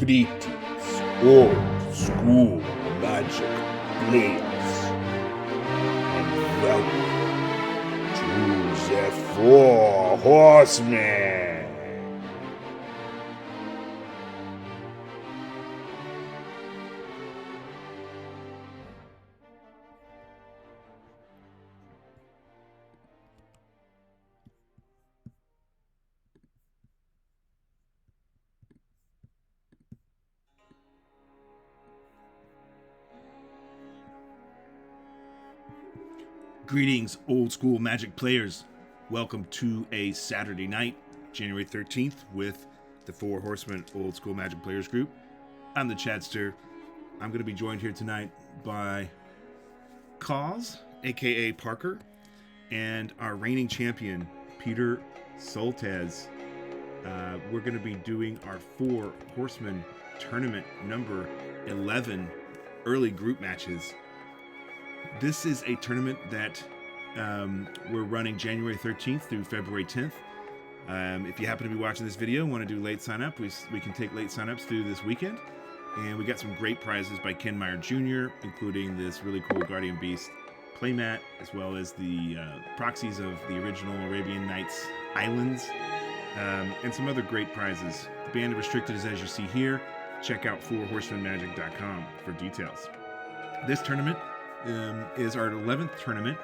Greetings, old school magic players, and welcome to the Four Horsemen. Greetings, old school magic players. Welcome to a Saturday night, January 13th, with the Four Horsemen Old School Magic Players Group. I'm the Chadster. I'm going to be joined here tonight by Cause, aka Parker, and our reigning champion, Peter Soltez. We're going to be doing our Four Horsemen tournament number 11 early group matches. This is a tournament that we're running January 13th through February 10th. If you happen to be watching this video and want to do late sign up, we can take late sign ups through this weekend. And we got some great prizes by Ken Meyer Jr., including this really cool Guardian Beast playmat, as well as the proxies of the original Arabian Nights Islands, and some other great prizes. The band restricted is as you see here. Check out fourhorsemenmagic.com for details. This tournament is our 11th tournament.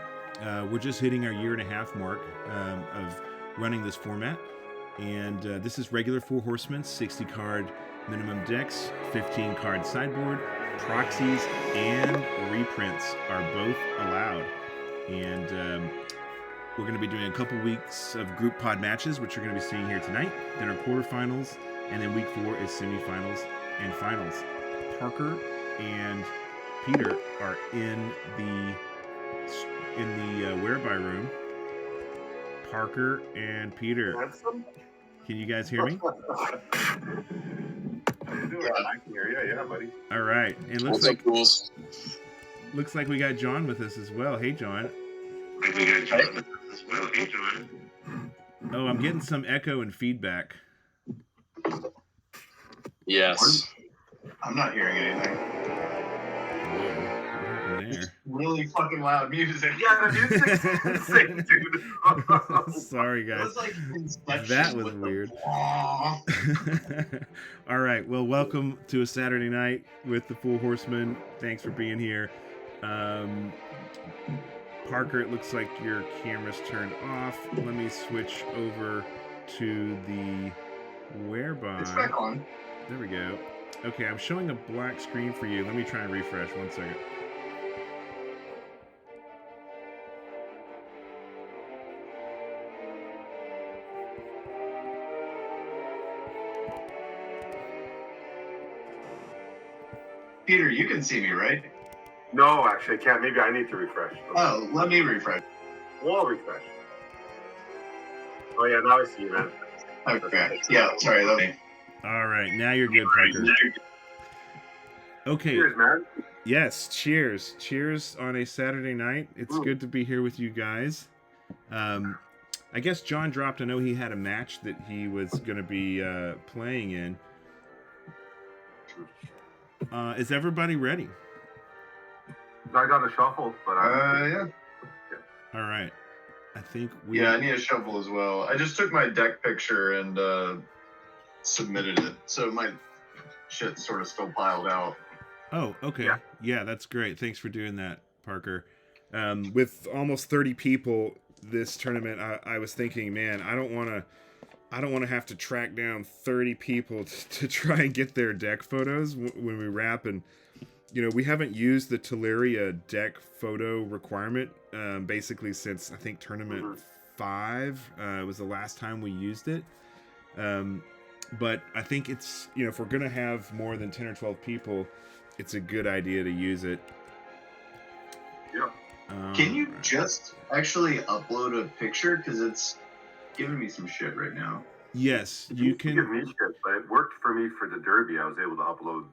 We're just hitting our year-and-a-half mark of running this format. And this is regular Four Horsemen, 60 card minimum decks, 15 card sideboard, proxies, and reprints are both allowed. And we're going to be doing a couple weeks of group pod matches, which you're going to be seeing here tonight. Then our quarterfinals, and then week 4 is semifinals and finals. Parker and Peter are in the whereby room. Parker and Peter, can you guys hear me? Yeah, I can hear you. Yeah, buddy. All right. It looks like we got John with us as well. Hey, John. Oh, I'm getting some echo and feedback. Yes. I'm not hearing anything. There. Really fucking loud music. Yeah, the music's sick, dude. Sorry, guys. That was weird. All right. Well, welcome to a Saturday night with the Four Horsemen. Thanks for being here. Parker, it looks like your camera's turned off. Let me switch over to the whereby. It's back on. There we go. Okay, I'm showing a black screen for you. Let me try and refresh. 1 second. Peter, you can see me, right? No, actually, I can't. Maybe I need to refresh. Oh, let me refresh. We'll refresh. Oh, yeah, now I see you, man. Okay. Yeah, sorry, let me. All right, now you're good, Parker. Okay. Cheers, man. Yes, cheers. Cheers on a Saturday night. It's good to be here with you guys. I guess John dropped. I know he had a match that he was going to be playing in. Is everybody ready? I got a shuffle, but yeah. All right. I think we... Yeah, I need a shuffle as well. I just took my deck picture and submitted it, so my shit's sort of still piled out. Oh, okay. Yeah, that's great. Thanks for doing that, Parker. With almost 30 people this tournament, I was thinking, man, I don't want to have to track down 30 people to try and get their deck photos when we wrap. And, you know, we haven't used the Teleria deck photo requirement basically since, I think, tournament 5 was the last time we used it. But I think it's, you know, if we're going to have more than 10 or 12 people, it's a good idea to use it. Yeah. Can you just actually upload a picture? Because it's giving me some shit right now. Yes, you can. Give me shit, but it worked for me for the Derby. I was able to upload.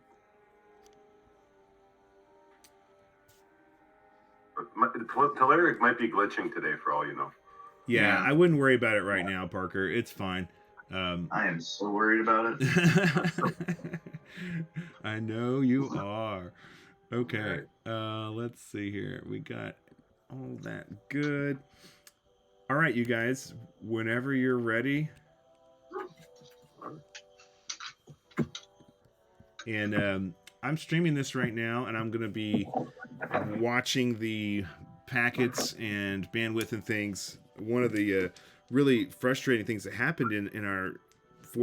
Teleria might be glitching today, for all you know. Yeah, I wouldn't worry about it right now, Parker. It's fine. I am so worried about it. I know you are. Okay. Let's see here. We got all that good. All right, you guys. Whenever you're ready. And I'm streaming this right now, and I'm going to be watching the packets and bandwidth and things. One of the really frustrating things that happened in our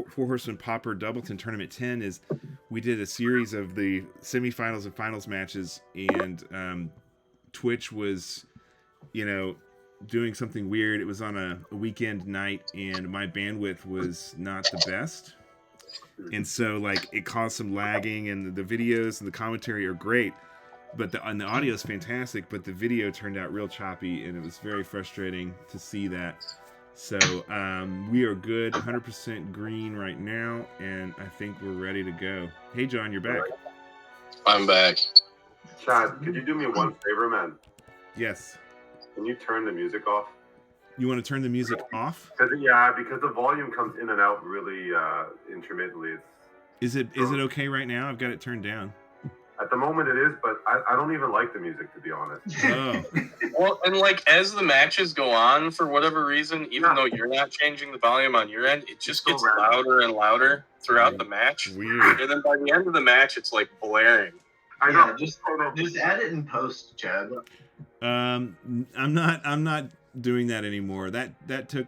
Four Horsemen Pauper Doubleton Tournament 10 is we did a series of the semifinals and finals matches, and Twitch was, doing something weird. It was on a weekend night, and my bandwidth was not the best. And so, like, it caused some lagging, and the videos and the commentary are great, but the audio is fantastic, but the video turned out real choppy, and it was very frustrating to see that. So we are good, 100% green right now, and I think we're ready to go. Hey, John, you're back. I'm back. Chad, could you do me one favor, man? Yes. Can you turn the music off? You want to turn the music off? Because the volume comes in and out really intermittently. Is it okay right now? I've got it turned down. At the moment it is, but I don't even like the music, to be honest. Oh. Well, and like as the matches go on, for whatever reason, even though you're not changing the volume on your end, it just gets louder and louder throughout the match. Weird. And then by the end of the match, it's like blaring. I know. Just add it in post, Chad. I'm not doing that anymore. That took,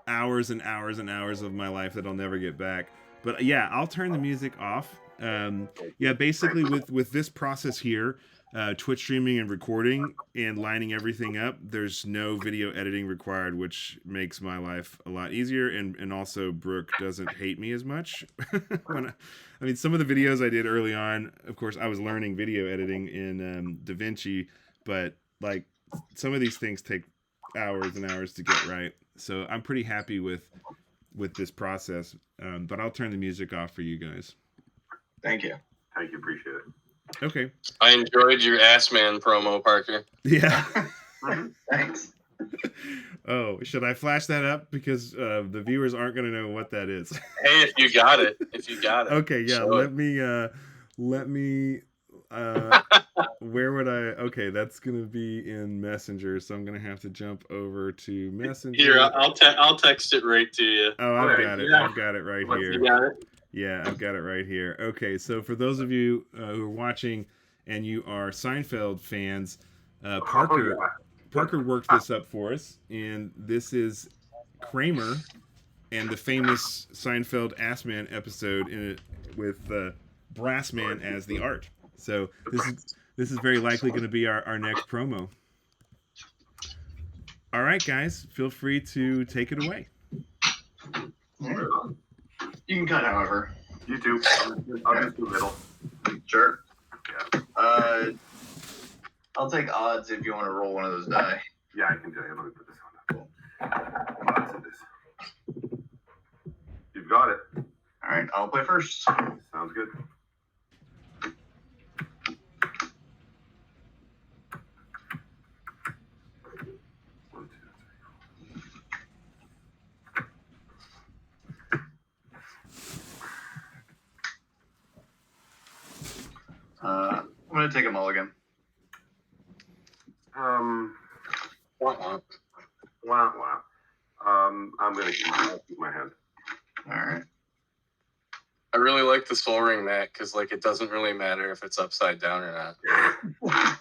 hours and hours and hours of my life that I'll never get back. But yeah, I'll turn the music off. Basically with this process here, Twitch streaming and recording and lining everything up, there's no video editing required, which makes my life a lot easier. And also Brooke doesn't hate me as much. Some of the videos I did early on, of course, I was learning video editing in DaVinci, but like some of these things take hours and hours to get right. So I'm pretty happy with this process. But I'll turn the music off for you guys. Thank you. Thank you, appreciate it. Okay. I enjoyed your Ass Man promo, Parker. Yeah. Thanks. Oh, should I flash that up? Because the viewers aren't going to know what that is. Hey, if you got it. Okay, yeah. Sure. Let me where would I? Okay, that's going to be in Messenger, so I'm going to have to jump over to Messenger. Here, I'll text it right to you. Oh, I've got it. I've got it right here. You got it? Yeah, I've got it right here. Okay, so for those of you who are watching and you are Seinfeld fans, Parker worked this up for us, and this is Kramer and the famous Seinfeld Ass Man episode in it with Brass Man as the art. So this is very likely going to be our next promo. All right, guys, feel free to take it away. You can cut however. You too. I'll just do middle. Sure. Yeah. I'll take odds if you want to roll one of those die. Yeah, I can do it. Let me put this on. Lots of this. You've got it. All right, I'll play first. Sounds good. I'm gonna take a mulligan. Uh-uh. Wow. I'm gonna keep my hand. All right. I really like the Soul Ring, Matt, because like it doesn't really matter if it's upside down or not. I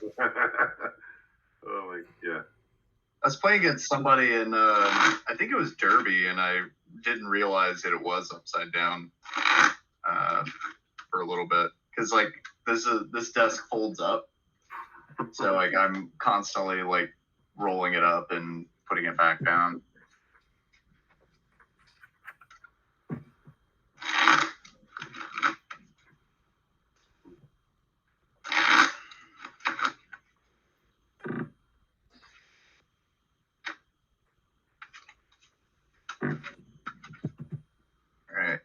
was playing against somebody in I think it was Derby, and I didn't realize that it was upside down for a little bit because like this desk folds up, so like I'm constantly like rolling it up and putting it back down. Alright.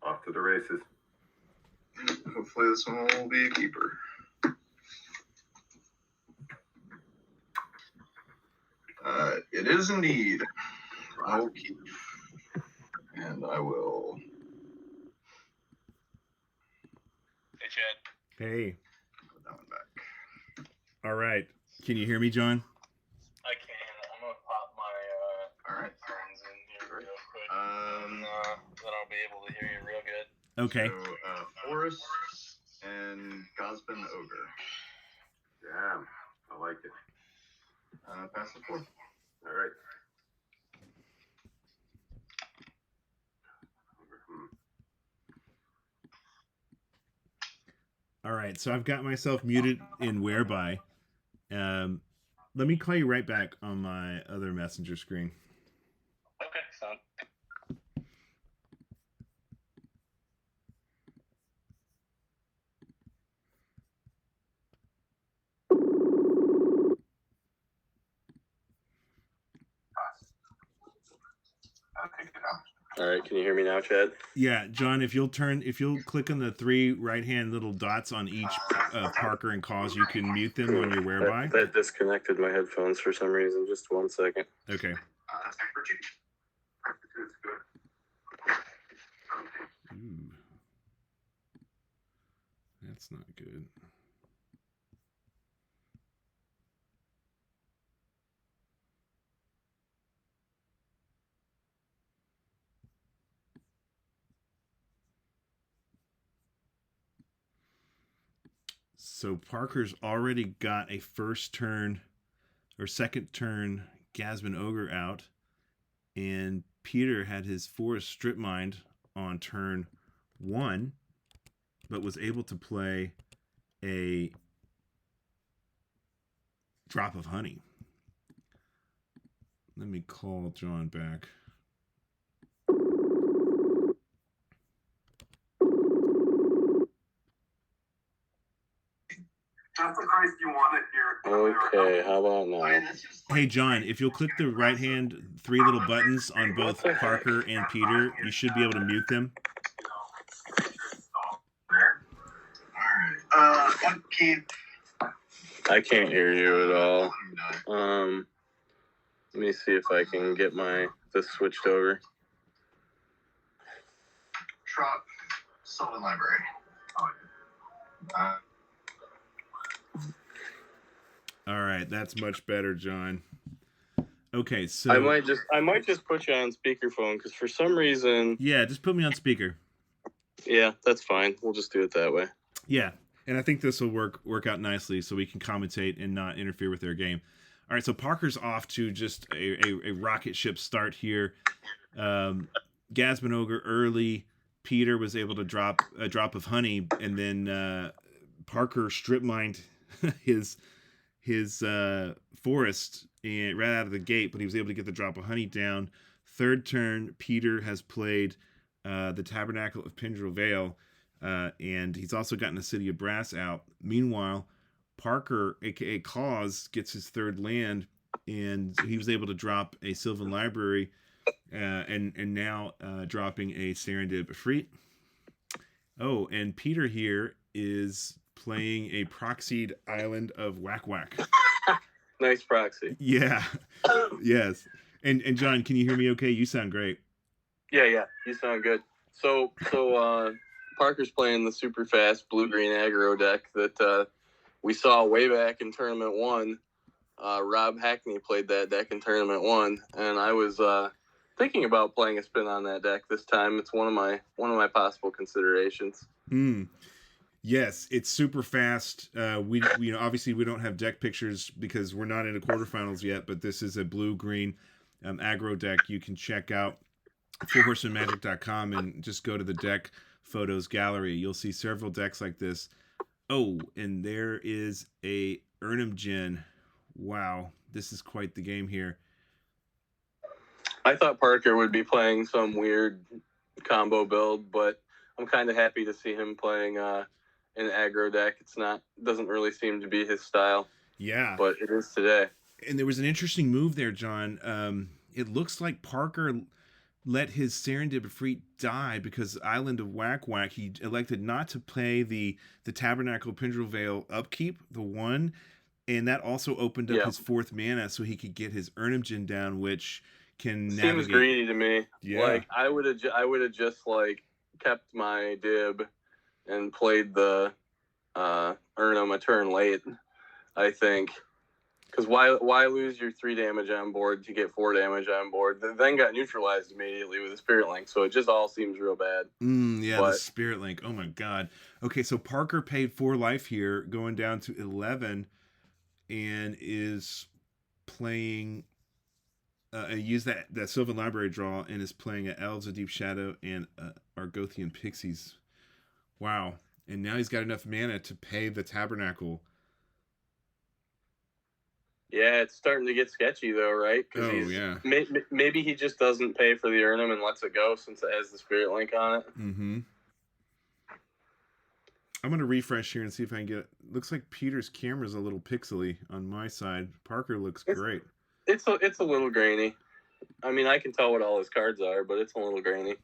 Off to the races. Hopefully this one will be a keeper. It is indeed. I'll keep. And I will. Hey, Chad. Hey. Put that one back. All right. Can you hear me, John? I can. I'm gonna pop my All right. headphones in here real quick. Um, Then I'll be able to hear you real good. Okay. So, Forest and Gosbin Ogre. Yeah, I like it. Pass the 4. All right. All right. So I've got myself muted in Whereby. Let me call you right back on my other messenger screen. Okay, son. All right, can you hear me now, Chad? Yeah, John, if you'll click on the 3 right-hand little dots on each Parker and Cause, you can mute them on your Whereby. That disconnected my headphones for some reason. Just 1 second. Okay. It's good. Ooh. That's not good. So Parker's already got a first turn or second turn Gasman Ogre out, and Peter had his Forest Strip Mined on turn 1, but was able to play a Drop of Honey. Let me call John back. Just in case you want it here. Okay, how about now? Hey, John, if you'll click the right-hand 3 little buttons on both Parker and Peter, you should be able to mute them. Keith. I can't hear you at all. Let me see if I can get this switched over. Trop, Sylvan Library. All right, that's much better, John. Okay, so I might just put you on speakerphone because for some reason. Yeah, just put me on speaker. Yeah, that's fine. We'll just do it that way. Yeah, and I think this will work out nicely, so we can commentate and not interfere with their game. All right, so Parker's off to just a rocket ship start here. Gasman Ogre early. Peter was able to drop a Drop of Honey, and then Parker strip mined his Forest and right out of the gate, but he was able to get the Drop of Honey down. Third turn, Peter has played the Tabernacle of Pendrell Vale, and he's also gotten the City of Brass out. Meanwhile, Parker, aka Cause, gets his third land, and he was able to drop a Sylvan Library, and now dropping a Serendib Efreet. Oh, and Peter here is playing a proxied Island of Whack Whack. Nice proxy. Yeah. Yes. And John, can you hear me okay? You sound great. Yeah, you sound good. So Parker's playing the super fast blue-green aggro deck that we saw way back in Tournament 1. Rob Hackney played that deck in Tournament 1, and I was thinking about playing a spin on that deck this time. It's one of my possible considerations. Yes, it's super fast. We obviously we don't have deck pictures because we're not into quarterfinals yet, but this is a blue-green aggro deck. You can check out fourhorsemenmagic.com and just go to the deck photos gallery. You'll see several decks like this. Oh, and there is a Ogres Djinns. Wow, this is quite the game here. I thought Parker would be playing some weird combo build, but I'm kind of happy to see him playing an aggro deck. Doesn't really seem to be his style. Yeah, but it is today. And there was an interesting move there, John. It looks like Parker let his Serendib Efreet die because Island of Whack Whack, he elected not to play the Tabernacle Pendrell Vale upkeep, the 1, and that also opened up his 4th mana so he could get his Ogres Djinns down, which can Seems navigate. greedy to me. Yeah. Like I would have just like kept my dib and played the Urnum a turn late. I think. Because why lose your 3 damage on board to get 4 damage on board? Then got neutralized immediately with a Spirit Link, so it just all seems real bad. Yeah, the Spirit Link. Oh my god. Okay, so Parker paid 4 life here, going down to 11, and is playing. Use that Sylvan Library draw and is playing Elves of Deep Shadow and Argothian Pixies. Wow. And now he's got enough mana to pay the Tabernacle. Yeah, it's starting to get sketchy though, right? Yeah. Maybe he just doesn't pay for the Urnum and lets it go since it has the Spirit Link on it. Mm-hmm. I'm going to refresh here and see if I can get... Looks like Peter's camera's a little pixely on my side. Parker looks great. It's a little grainy. I mean, I can tell what all his cards are, but it's a little grainy.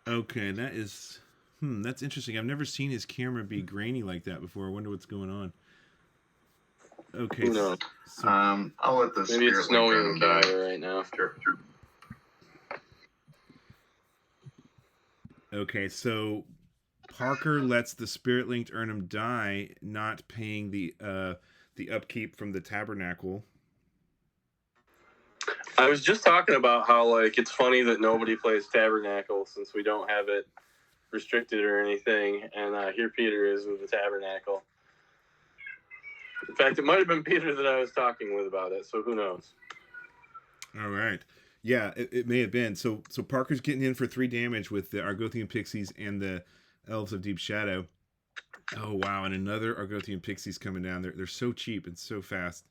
Okay, that is... that's interesting. I've never seen his camera be grainy like that before. I wonder what's going on. Okay. Who knows? So, I'll let the Maybe it's Spirit Link snowing in die. Canada right now. Sure. okay, so Parker lets the Spirit Linked Urnum die, not paying the upkeep from the Tabernacle. I was just talking about how like it's funny that nobody plays Tabernacle since we don't have it restricted or anything, and here Peter is with the Tabernacle. In fact, it might have been Peter that I was talking with about it, so who knows? All right. Yeah, it may have been. So Parker's getting in for 3 damage with the Argothian Pixies and the Elves of Deep Shadow. Oh, wow, and another Argothian Pixies coming down. They're so cheap and so fast.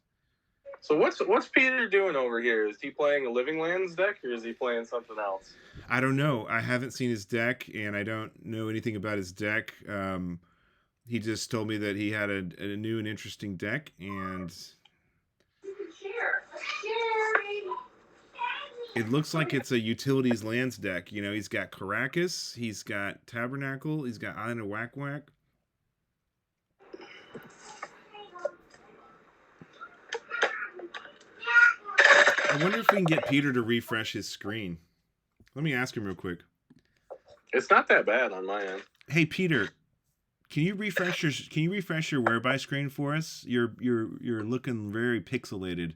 So what's Peter doing over here? Is he playing a Living Lands deck, or is he playing something else? I don't know. I haven't seen his deck, and I don't know anything about his deck. He just told me that he had a new and interesting deck, and it looks like it's a utilities lands deck. You know, he's got Caracas, he's got Tabernacle, he's got Island of Whack Whack. I wonder if we can get Peter to refresh his screen. Let me ask him real quick. It's not that bad on my end. Hey Peter, can you refresh your whereby screen for us? You're looking very pixelated.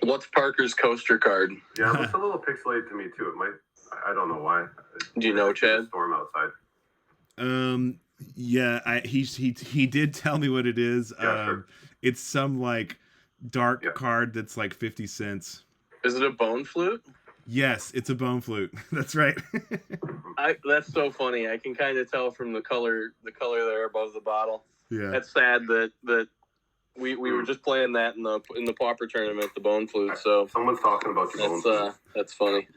What's Parker's coaster card? Yeah, it looks a little pixelated to me too. It might. I don't know why. Do you know, Chad? Storm outside. Yeah, he did tell me what it is. Yeah, sure. It's some like dark card that's like 50 cents. Is it a bone flute? Yes, it's a bone flute. That's right. That's so funny. I can kind of tell from the color there above the bottle. Yeah. That's sad that we were just playing that in the pauper tournament, the bone flute. So Someone's talking about your bone flute. That's funny.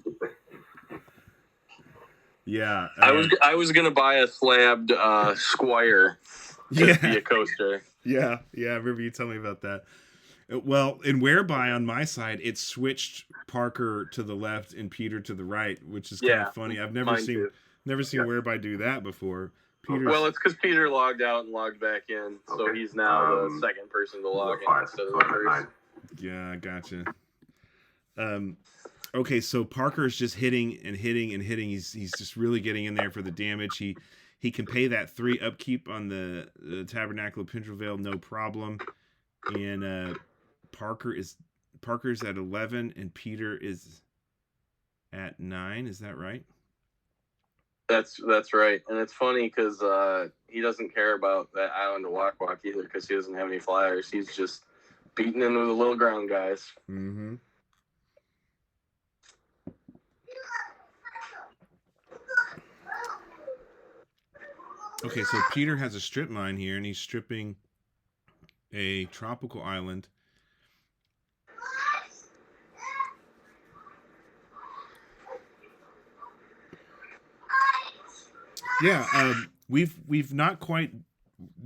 Yeah. I was gonna buy a slabbed Squire to be a coaster. Yeah. I remember you telling me about that. Well, in whereby on my side, it switched Parker to the left and Peter to the right, which is kind of funny. I've never seen whereby do that before. Well, it's because Peter logged out and logged back in, so he's now the second person to log in instead of the first. Yeah, gotcha. Okay, so Parker's just hitting and hitting and hitting. He's just really getting in there for the damage. He can pay that 3 upkeep on the Tabernacle of Pintervale, no problem. And Parker's at 11 and Peter is at 9. Is that right? That's right, and it's funny because he doesn't care about that Island of Whack Whack either because he doesn't have any flyers. He's just beating into the little ground guys. Mm-hmm. Okay, so Peter has a strip mine here, and he's stripping a tropical island. Yeah, we've not quite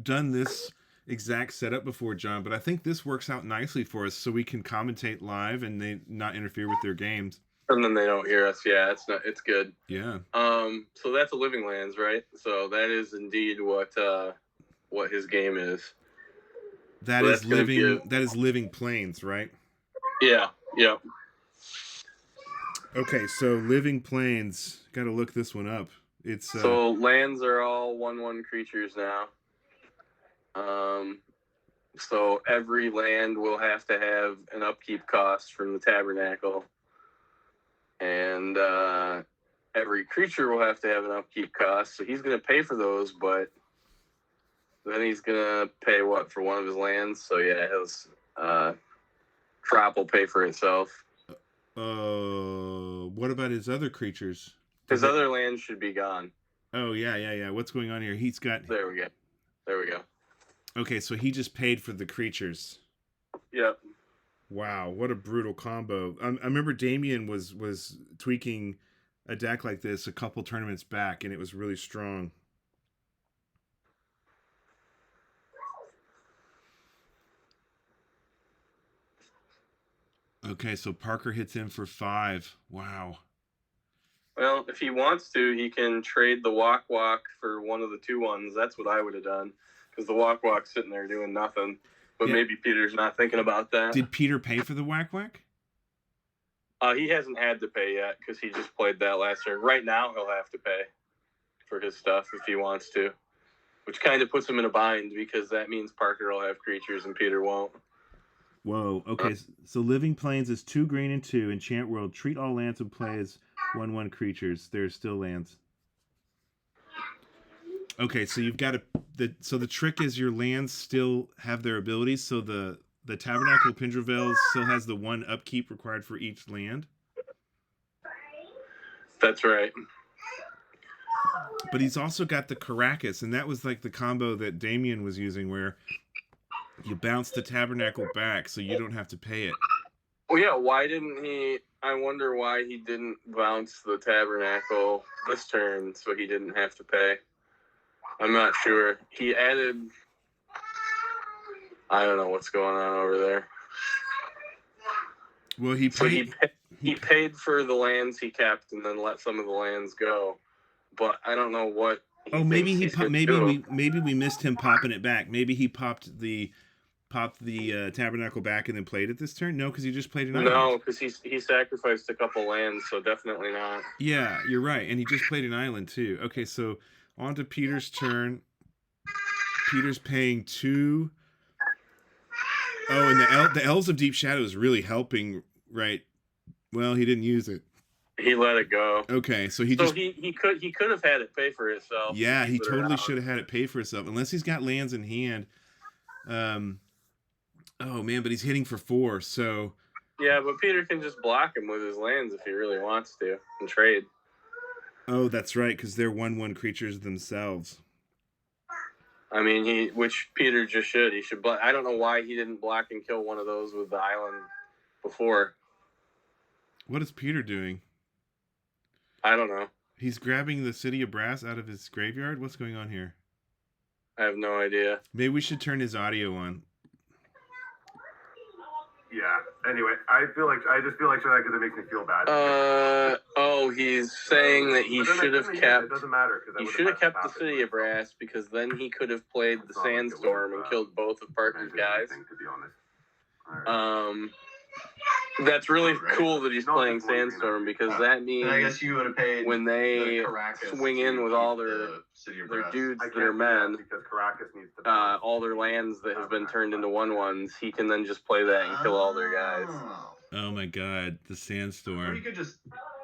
done this exact setup before, John, but I think this works out nicely for us, so we can commentate live and they not interfere with their games. And then they don't hear us. Yeah, it's good. Yeah. So that's a living lands, right? So that is indeed what his game is. That is living planes, right? Yeah. Yeah. Okay, so living planes. Got to look this one up. It's so lands are all 1/1 creatures now. So every land will have to have an upkeep cost from the tabernacle, and every creature will have to have an upkeep cost. So he's going to pay for those, but then he's going to pay what for one of his lands? So yeah, his crop will pay for itself. What about his other creatures? His other lands should be gone. Oh yeah. What's going on here? He's got. There we go. Okay, so he just paid for the creatures. Yep. Wow, what a brutal combo. I remember Damien was tweaking a deck like this a couple tournaments back, and it was really strong. Okay, so Parker hits in for 5. Wow. Well, if he wants to, he can trade the walk for one of the 2/1s. That's what I would have done, because the walk's sitting there doing nothing. But yeah. Maybe Peter's not thinking about that. Did Peter pay for the whack? He hasn't had to pay yet, because he just played that last turn. Right now, he'll have to pay for his stuff if he wants to, which kind of puts him in a bind, because that means Parker will have creatures and Peter won't. Whoa. Okay, so Living Plains is 2 green and 2. Enchant World. Treat all lands and play as 1/1 creatures. There's still lands. Okay, so you've got so the trick is your lands still have their abilities. So the Tabernacle Pendreville still has the 1 upkeep required for each land. That's right. But he's also got the Caracas, and that was like the combo that Damien was using, where you bounce the Tabernacle back so you don't have to pay it. Well, yeah, why didn't he? I wonder why he didn't bounce the Tabernacle this turn so he didn't have to pay. I'm not sure. He added... I don't know what's going on over there. Well, he paid for the lands he kept and then let some of the lands go. But I don't know what... maybe we missed him popping it back. Maybe he popped the Tabernacle back and then played it this turn? No, because he just played an island. No, because he sacrificed a couple lands, so definitely not. Yeah, you're right. And he just played an island too. Okay, so on to Peter's turn. Peter's paying 2. Oh, and the Elves of Deep Shadow is really helping, right? Well, he didn't use it. He let it go. Okay, so he could have had it pay for itself. Yeah, he totally should have had it pay for itself, unless he's got lands in hand. Oh man, but he's hitting for 4, so. Yeah, but Peter can just block him with his lands if he really wants to and trade. Oh, that's right, because they're 1/1 creatures themselves. I mean, which Peter just should. He should block. I don't know why he didn't block and kill one of those with the island before. What is Peter doing? I don't know. He's grabbing the City of Brass out of his graveyard? What's going on here? I have no idea. Maybe we should turn his audio on. Yeah. Anyway, I just feel like that because it makes me feel bad. He's saying that he should have kept. It doesn't matter. He should have kept the City of Brass, because then he could have played the Sandstorm and killed both of Parker's guys. To be honest. That's really cool that he's playing Sandstorm, because that means I guess you would have paid when they swing in with all their dudes that are men, because Caracas needs to all their lands that have been turned into 1/1s, he can then just play that and kill all their guys. Oh my god, the Sandstorm. Or you could just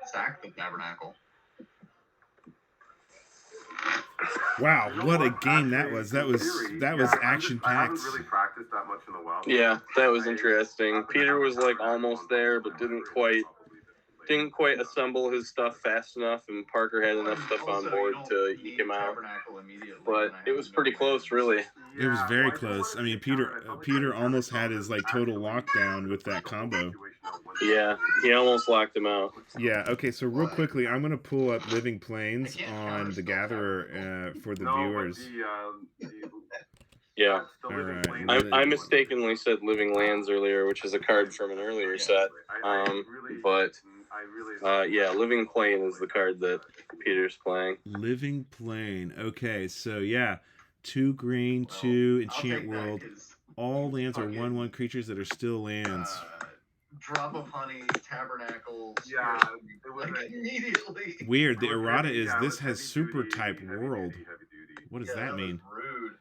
stack the Tabernacle. Wow, what a game that was. That was action packed. I haven't really practiced that much in a while. Yeah, that was interesting. Peter was like almost there, but didn't quite assemble his stuff fast enough, and Parker had enough stuff on board to eke him out. But it was pretty close, really. It was very close. I mean, Peter almost had his like total lockdown with that combo. Yeah, he almost locked him out. Yeah, okay, so real quickly, I'm going to pull up Living Plains on the Gatherer for the viewers. Yeah. All right. I mistakenly said Living Lands earlier, which is a card from an earlier set. But I really. Yeah, Living Plane is the card that Peter's playing. Living Plane. Okay, so yeah, 2 green, Well, 2 I'll enchant take that, world. 'cause All lands are fucking, 1/1 creatures that are still lands. Drop of Honey, Tabernacle. Yeah, Spirit, it was like, immediately. Weird. The It was errata heavy, is yeah, it this was has heavy super duty, type heavy world. duty, heavy duty. What does Yeah, that mean? was rude.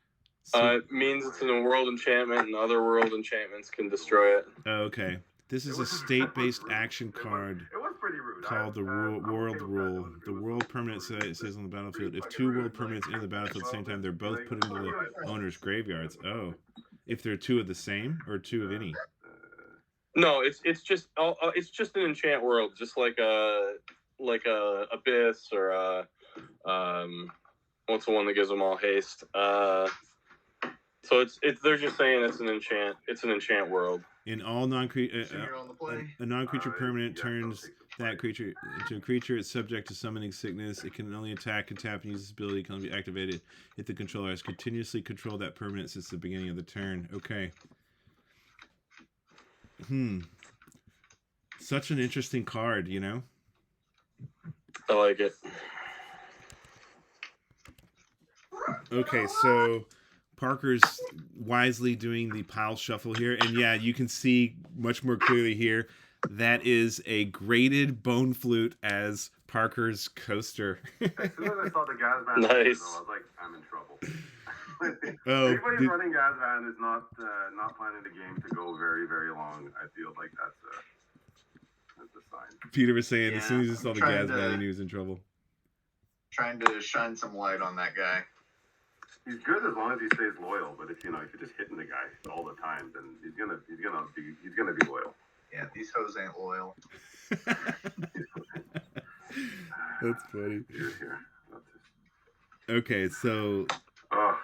It means it's in a world enchantment, and other world enchantments can destroy it. Oh, okay. This is It a was- state-based it was rude. action card It was pretty rude. called the I'm World okay with that. Rule. It The was world permanent rude. says on the battlefield, if Fucking 2 rude, world permanents like, enter the battlefield at the same time, they're both like, put into the owner's graveyards. Oh. If they're 2 of the same or 2 of any? No, it's just an enchant world, just like a abyss or a what's the one that gives them all haste? So it's they're just saying it's an enchant world. In all So you're on the play. a non-creature permanent yeah, turns don't take the that play. creature into a creature. It's subject to summoning sickness. It can only attack and tap and use its ability. It can only be activated if the controller has continuously controlled that permanent since the beginning of the turn. Okay. Such an interesting card, you know? I like it. Okay, so Parker's wisely doing the pile shuffle here, and yeah, you can see much more clearly here that is a graded bone flute as Parker's coaster. As soon as I saw the gas van, Nice. I was like, I'm in trouble. Oh, Anybody did- running gas van is not planning the game to go very, very long. I feel like that's a sign. Peter was saying as soon as Yeah, he saw the trying gas van, he to- knew he was in trouble. Trying to shine some light on that guy. He's good as long as he stays loyal. But if you're just hitting the guy all the time, then he's gonna be loyal. Yeah, these hoes ain't loyal. That's funny. Here. That's it. Okay, so Ugh.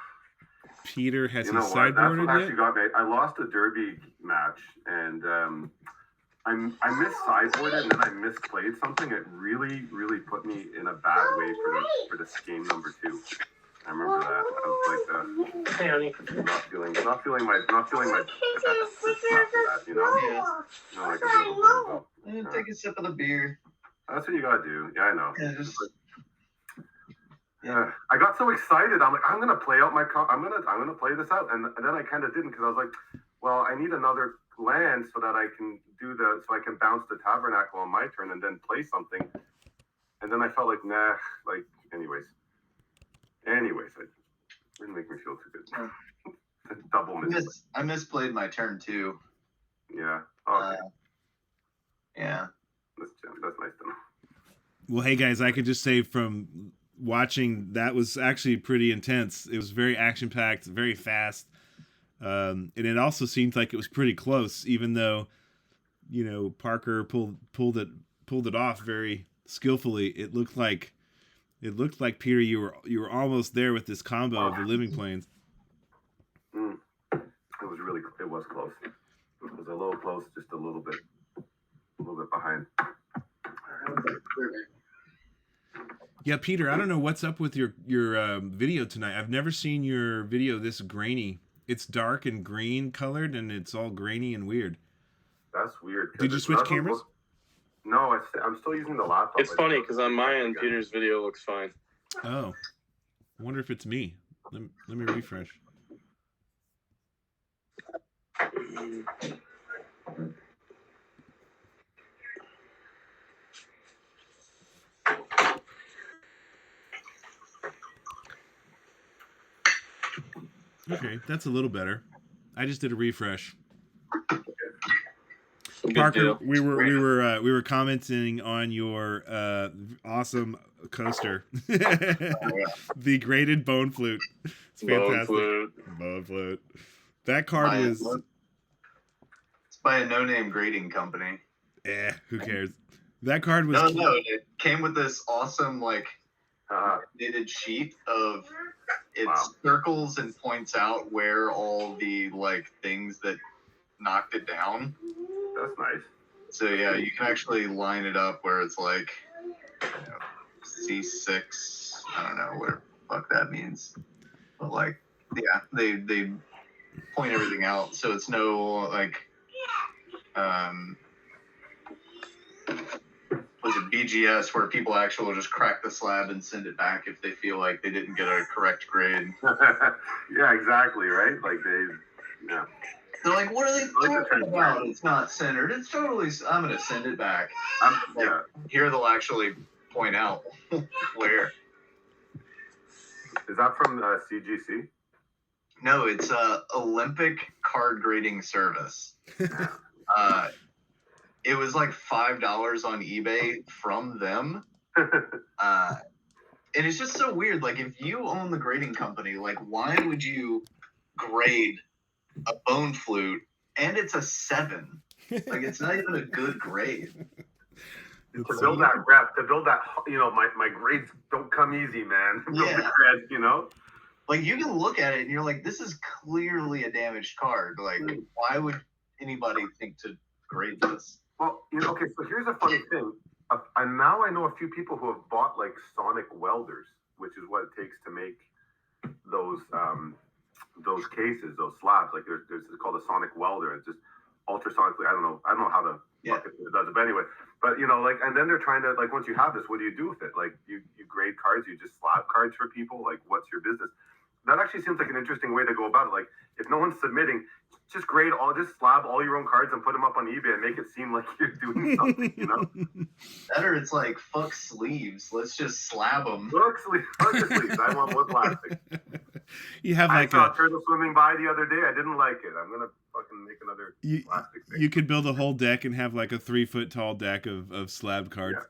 Peter has You he know what? That's sideboarded what actually yet? got me. I lost a derby match, and I missed sideboarded, and then I misplayed something. It really, really put me in a bad way for this game number 2. I remember that. I was like, not feeling my best after that, you know? Yeah. You know, like a bit of a bozo. Take a sip of the beer. That's what you gotta do. Yeah, I know. Yeah, just Yeah, I got so excited. I'm like, I'm gonna play out my. I'm gonna play this out, and then I kind of didn't because I was like, well, I need another land so that I can so I can bounce the tabernacle on my turn and then play something. And then I felt like, nah, like, anyways, it didn't make me feel too good. Double miss. I misplayed my turn too. Yeah. Okay. Yeah. That's nice to know. Well, hey guys, I could just say from watching that was actually pretty intense. It was very action packed, very fast, and it also seemed like it was pretty close, even though Parker pulled it off very skillfully. It looked like Peter, you were almost there with this combo of the living planes. It was close. It was a little close, just a little bit behind. Yeah, Peter, I don't know what's up with your video tonight. I've never seen your video this grainy. It's dark and green colored, and it's all grainy and weird. That's weird. Did you switch cameras? No, I'm still using the laptop. It's funny because on my end, Peter's video looks fine. Oh, I wonder if it's me. Let me refresh. Okay, that's a little better. I just did a refresh. Good Parker, deal. we were commenting on your awesome coaster, the graded bone flute. It's fantastic. Bone flute. That card was. It's by a no-name grading company. Who cares? That card was. No, it came with this awesome knitted sheet of it Wow. circles and points out where all the things that knocked it down. That's nice. So yeah, you can actually line it up where it's C6. I don't know what the fuck that means, but they point everything out, so it's no was it BGS, where people actually will just crack the slab and send it back if they feel like they didn't get a correct grade. Yeah, exactly, right? Like yeah. They're like, what are they Like talking about? It's not centered. It's totally. I'm gonna send it back. Yeah. Here they'll actually point out where. Is that from CGC? No, it's Olympic Card Grading Service. It was like $5 on eBay from them. And it's just so weird. Like, if you own the grading company, like, why would you grade a bone flute and it's a 7? Like, it's not even a good grade. To build that rep, to build that, my grades don't come easy, man. Yeah. Grades, Like, you can look at it and you're like, this is clearly a damaged card. Like, why would anybody think to grade this? Well, okay, so here's a funny thing. And now I know a few people who have bought like sonic welders, which is what it takes to make those cases, those slabs. Like there's it's called a sonic welder. It's just ultrasonically. I don't know how to fuck it does it, but anyway. But and then they're trying to, like, once you have this, what do you do with it? Like you grade cards, you just slab cards for people. Like, what's your business? That actually seems like an interesting way to go about it. Like, if no one's submitting, just just slab all your own cards and put them up on eBay and make it seem like you're doing something, That, or it's like, fuck sleeves. Let's just slab them. Fuck sleeves. I want more plastic. You have I saw a turtle swimming by the other day. I didn't like it. I'm gonna fucking make another plastic thing. You could build a whole deck and have like a 3-foot tall deck of slab cards. Yeah.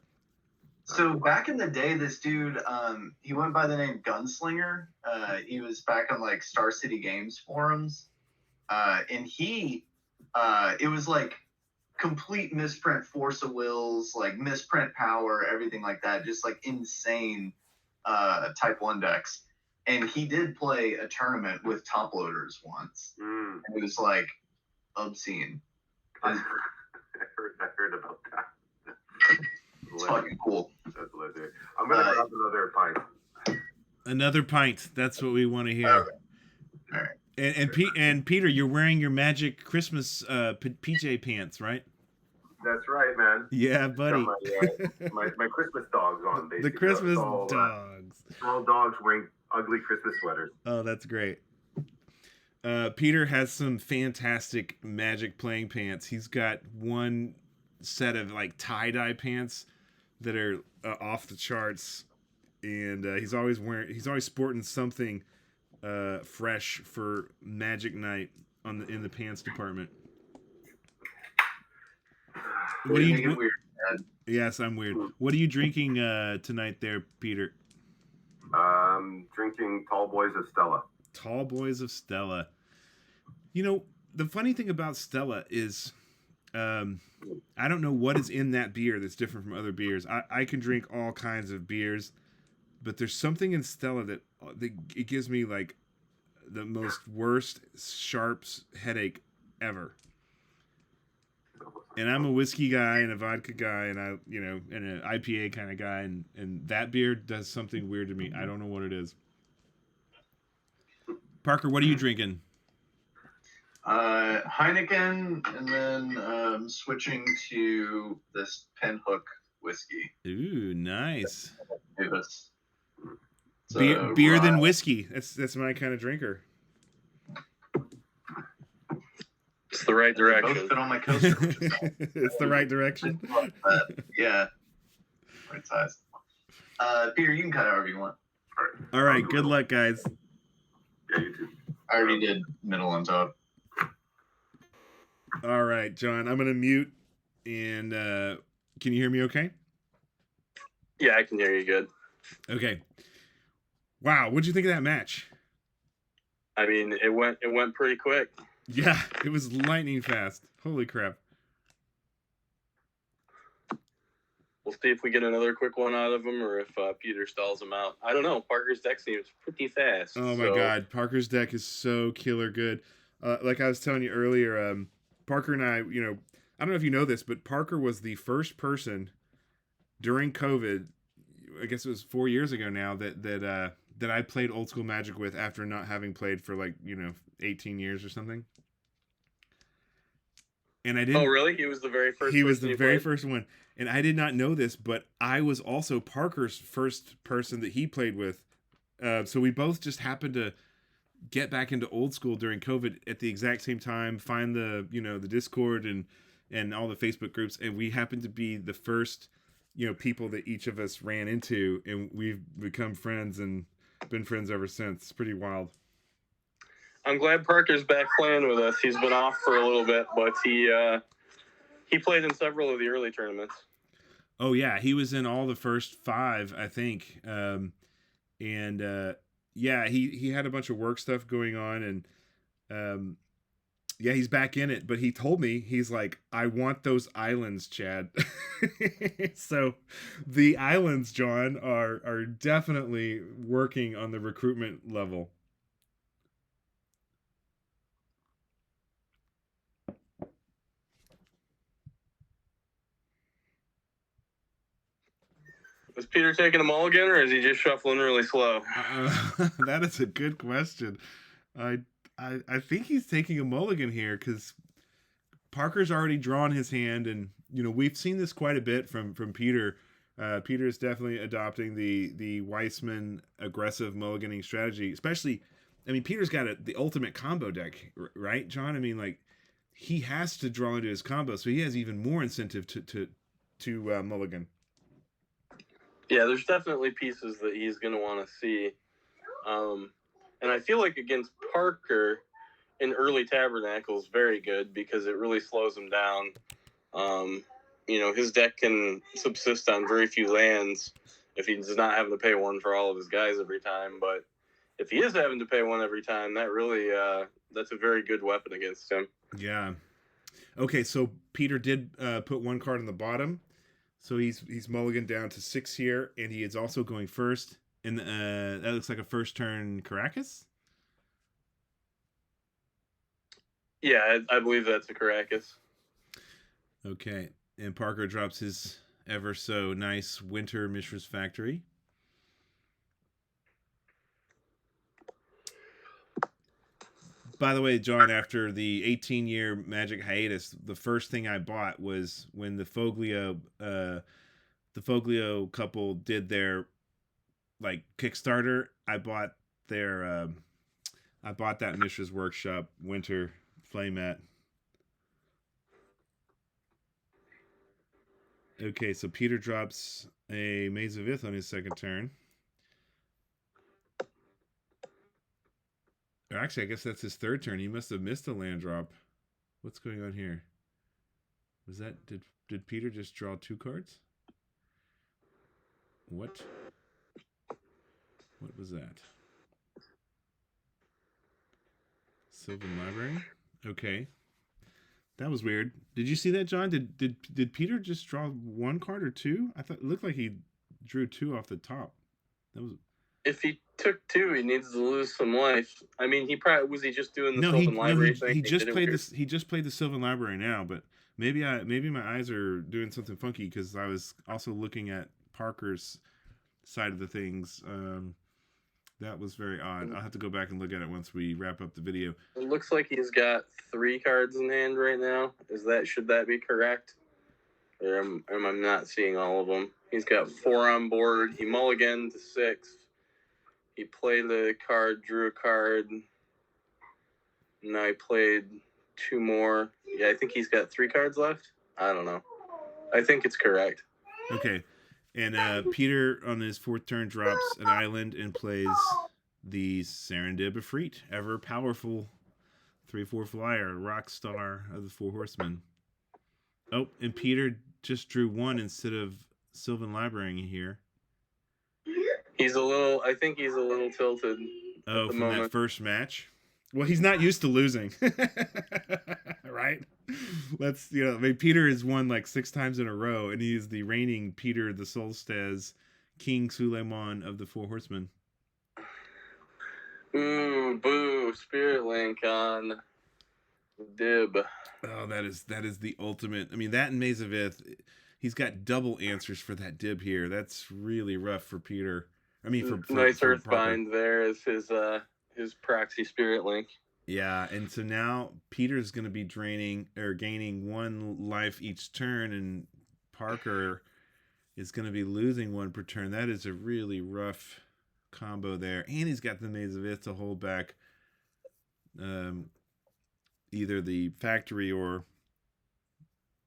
So back in the day, this dude, he went by the name Gunslinger. He was back on like Star City Games forums. And it was like complete misprint Force of Wills, like misprint power, everything like that. Just like insane Type 1 decks. And he did play a tournament with top loaders once. And it was like obscene. I heard about that. It's fucking cool. That's legendary. I'm gonna grab another pint. Another pint. That's what we want to hear. All right. And Peter, you're wearing your Magic Christmas PJ pants, right? That's right, man. Yeah, buddy. Got my Christmas dogs on. Basically. The Christmas all, dogs. Small dogs wearing ugly Christmas sweaters. Oh, that's great. Peter has some fantastic Magic playing pants. He's got one set of like tie-dye pants that are off the charts, and he's always sporting something fresh for Magic Night in the pants department. What are you? Weird, yes, I'm weird. What are you drinking tonight, there, Peter? Drinking Tall Boys of Stella. Tall Boys of Stella. The funny thing about Stella is, I don't know what is in that beer that's different from other beers. I can drink all kinds of beers, but there's something in Stella that it gives me like the most worst sharps headache ever. And I'm a whiskey guy and a vodka guy and and an IPA kind of guy, and that beer does something weird to me. I don't know what it is. Parker, what are you drinking? Heineken, and then switching to this Pinhook whiskey. Ooh, nice. Beer than whiskey. That's my kind of drinker. It's the right direction. Both fit on my coaster. It's the right direction. Yeah. Right size. Peter, you can cut however you want. All right. Good luck, guys. Yeah, you too. I already did middle on top. All right, John. I'm gonna mute. And can you hear me? Okay. Yeah, I can hear you good. Okay. Wow. What'd you think of that match? I mean, it went pretty quick. Yeah, it was lightning fast. Holy crap. We'll see if we get another quick one out of him or if Peter stalls him out. I don't know. Parker's deck seems pretty fast. Oh, my God. Parker's deck is so killer good. Like I was telling you earlier, Parker and I, I don't know if you know this, but Parker was the first person during COVID, I guess it was 4 years ago now, that I played Old School Magic with after not having played for 18 years or something. and I didn't. Oh, really? He was the very first. He was person the you very played? first one, and I did not know this, but I was also Parker's first person that he played with. So we both just happened to get back into old school during COVID at the exact same time. Find the the Discord and all the Facebook groups, and we happened to be the first people that each of us ran into, and we've become friends and been friends ever since. It's pretty wild. I'm glad Parker's back playing with us. He's been off for a little bit, but he played in several of the early tournaments. Oh yeah, he was in all the first 5, I think. Yeah, he had a bunch of work stuff going on, and yeah, he's back in it. But he told me, he's like, I want those islands, Chad. So the islands, John, are definitely working on the recruitment level. Is Peter taking a mulligan, or is he just shuffling really slow? That is a good question. I think he's taking a mulligan here because Parker's already drawn his hand, and we've seen this quite a bit from Peter. Peter is definitely adopting the Weissman aggressive mulliganing strategy. Especially, I mean, Peter's got the ultimate combo deck, right, John? I mean, like, he has to draw into his combo, so he has even more incentive to mulligan. Yeah, there's definitely pieces that he's going to want to see. And I feel like against Parker in early Tabernacles, very good because it really slows him down. His deck can subsist on very few lands if he's not having to pay one for all of his guys every time. But if he is having to pay one every time, that really that's a very good weapon against him. Yeah. Okay, so Peter did put one card on the bottom. So he's mulligan down to 6 here, and he is also going first. And that looks like a first turn Caracas? Yeah, I believe that's a Caracas. Okay, and Parker drops his ever so nice Winter Mishra's Factory. By the way, John, after the 18-year Magic hiatus, the first thing I bought was when the Foglio couple did their Kickstarter. I bought that Mishra's Workshop Winter playmat. Okay, so Peter drops a Maze of Ith on his second turn. Actually, I guess that's his third turn. He must have missed a land drop. What's going on here? Was that did Peter just draw 2 cards? What was that? Sylvan Library? Okay. That was weird. Did you see that, John? Did Peter just draw 1 card or 2? I thought it looked like he drew 2 off the top. That was. If he took 2, he needs to lose some life. I mean, he just doing the Sylvan Library thing? He just played the Sylvan Library now, but maybe my eyes are doing something funky because I was also looking at Parker's side of the things. That was very odd. I'll have to go back and look at it once we wrap up the video. It looks like he's got 3 cards in hand right now. Should that be correct? Or am I not seeing all of them? He's got 4 on board. He mulliganed to 6. He played the card, drew a card. Now he played 2 more. Yeah, I think he's got 3 cards left. I don't know. I think it's correct. Okay. And Peter, on his 4th turn, drops an island and plays the Serendib Efreet, ever powerful 3/4 flyer, rock star of the Four Horsemen. Oh, and Peter just drew 1 instead of Sylvan Library here. I think he's a little tilted. Oh, from that first match? Well, he's not used to losing. Right? Peter has won 6 times in a row, and he is the reigning Peter the Solstaz, King Suleiman of the Four Horsemen. Ooh, boo, Spirit Link on Dib. Oh, that is the ultimate. I mean, that and Maze of Ith, he's got double answers for that Dib here. That's really rough for Peter. I mean, for nice for Earthbind there is his Proxy Spirit Link. Yeah, and so now Peter's going to be gaining 1 life each turn, and Parker is going to be losing 1 per turn. That is a really rough combo there, and he's got the Maze of Ith to hold back either the factory or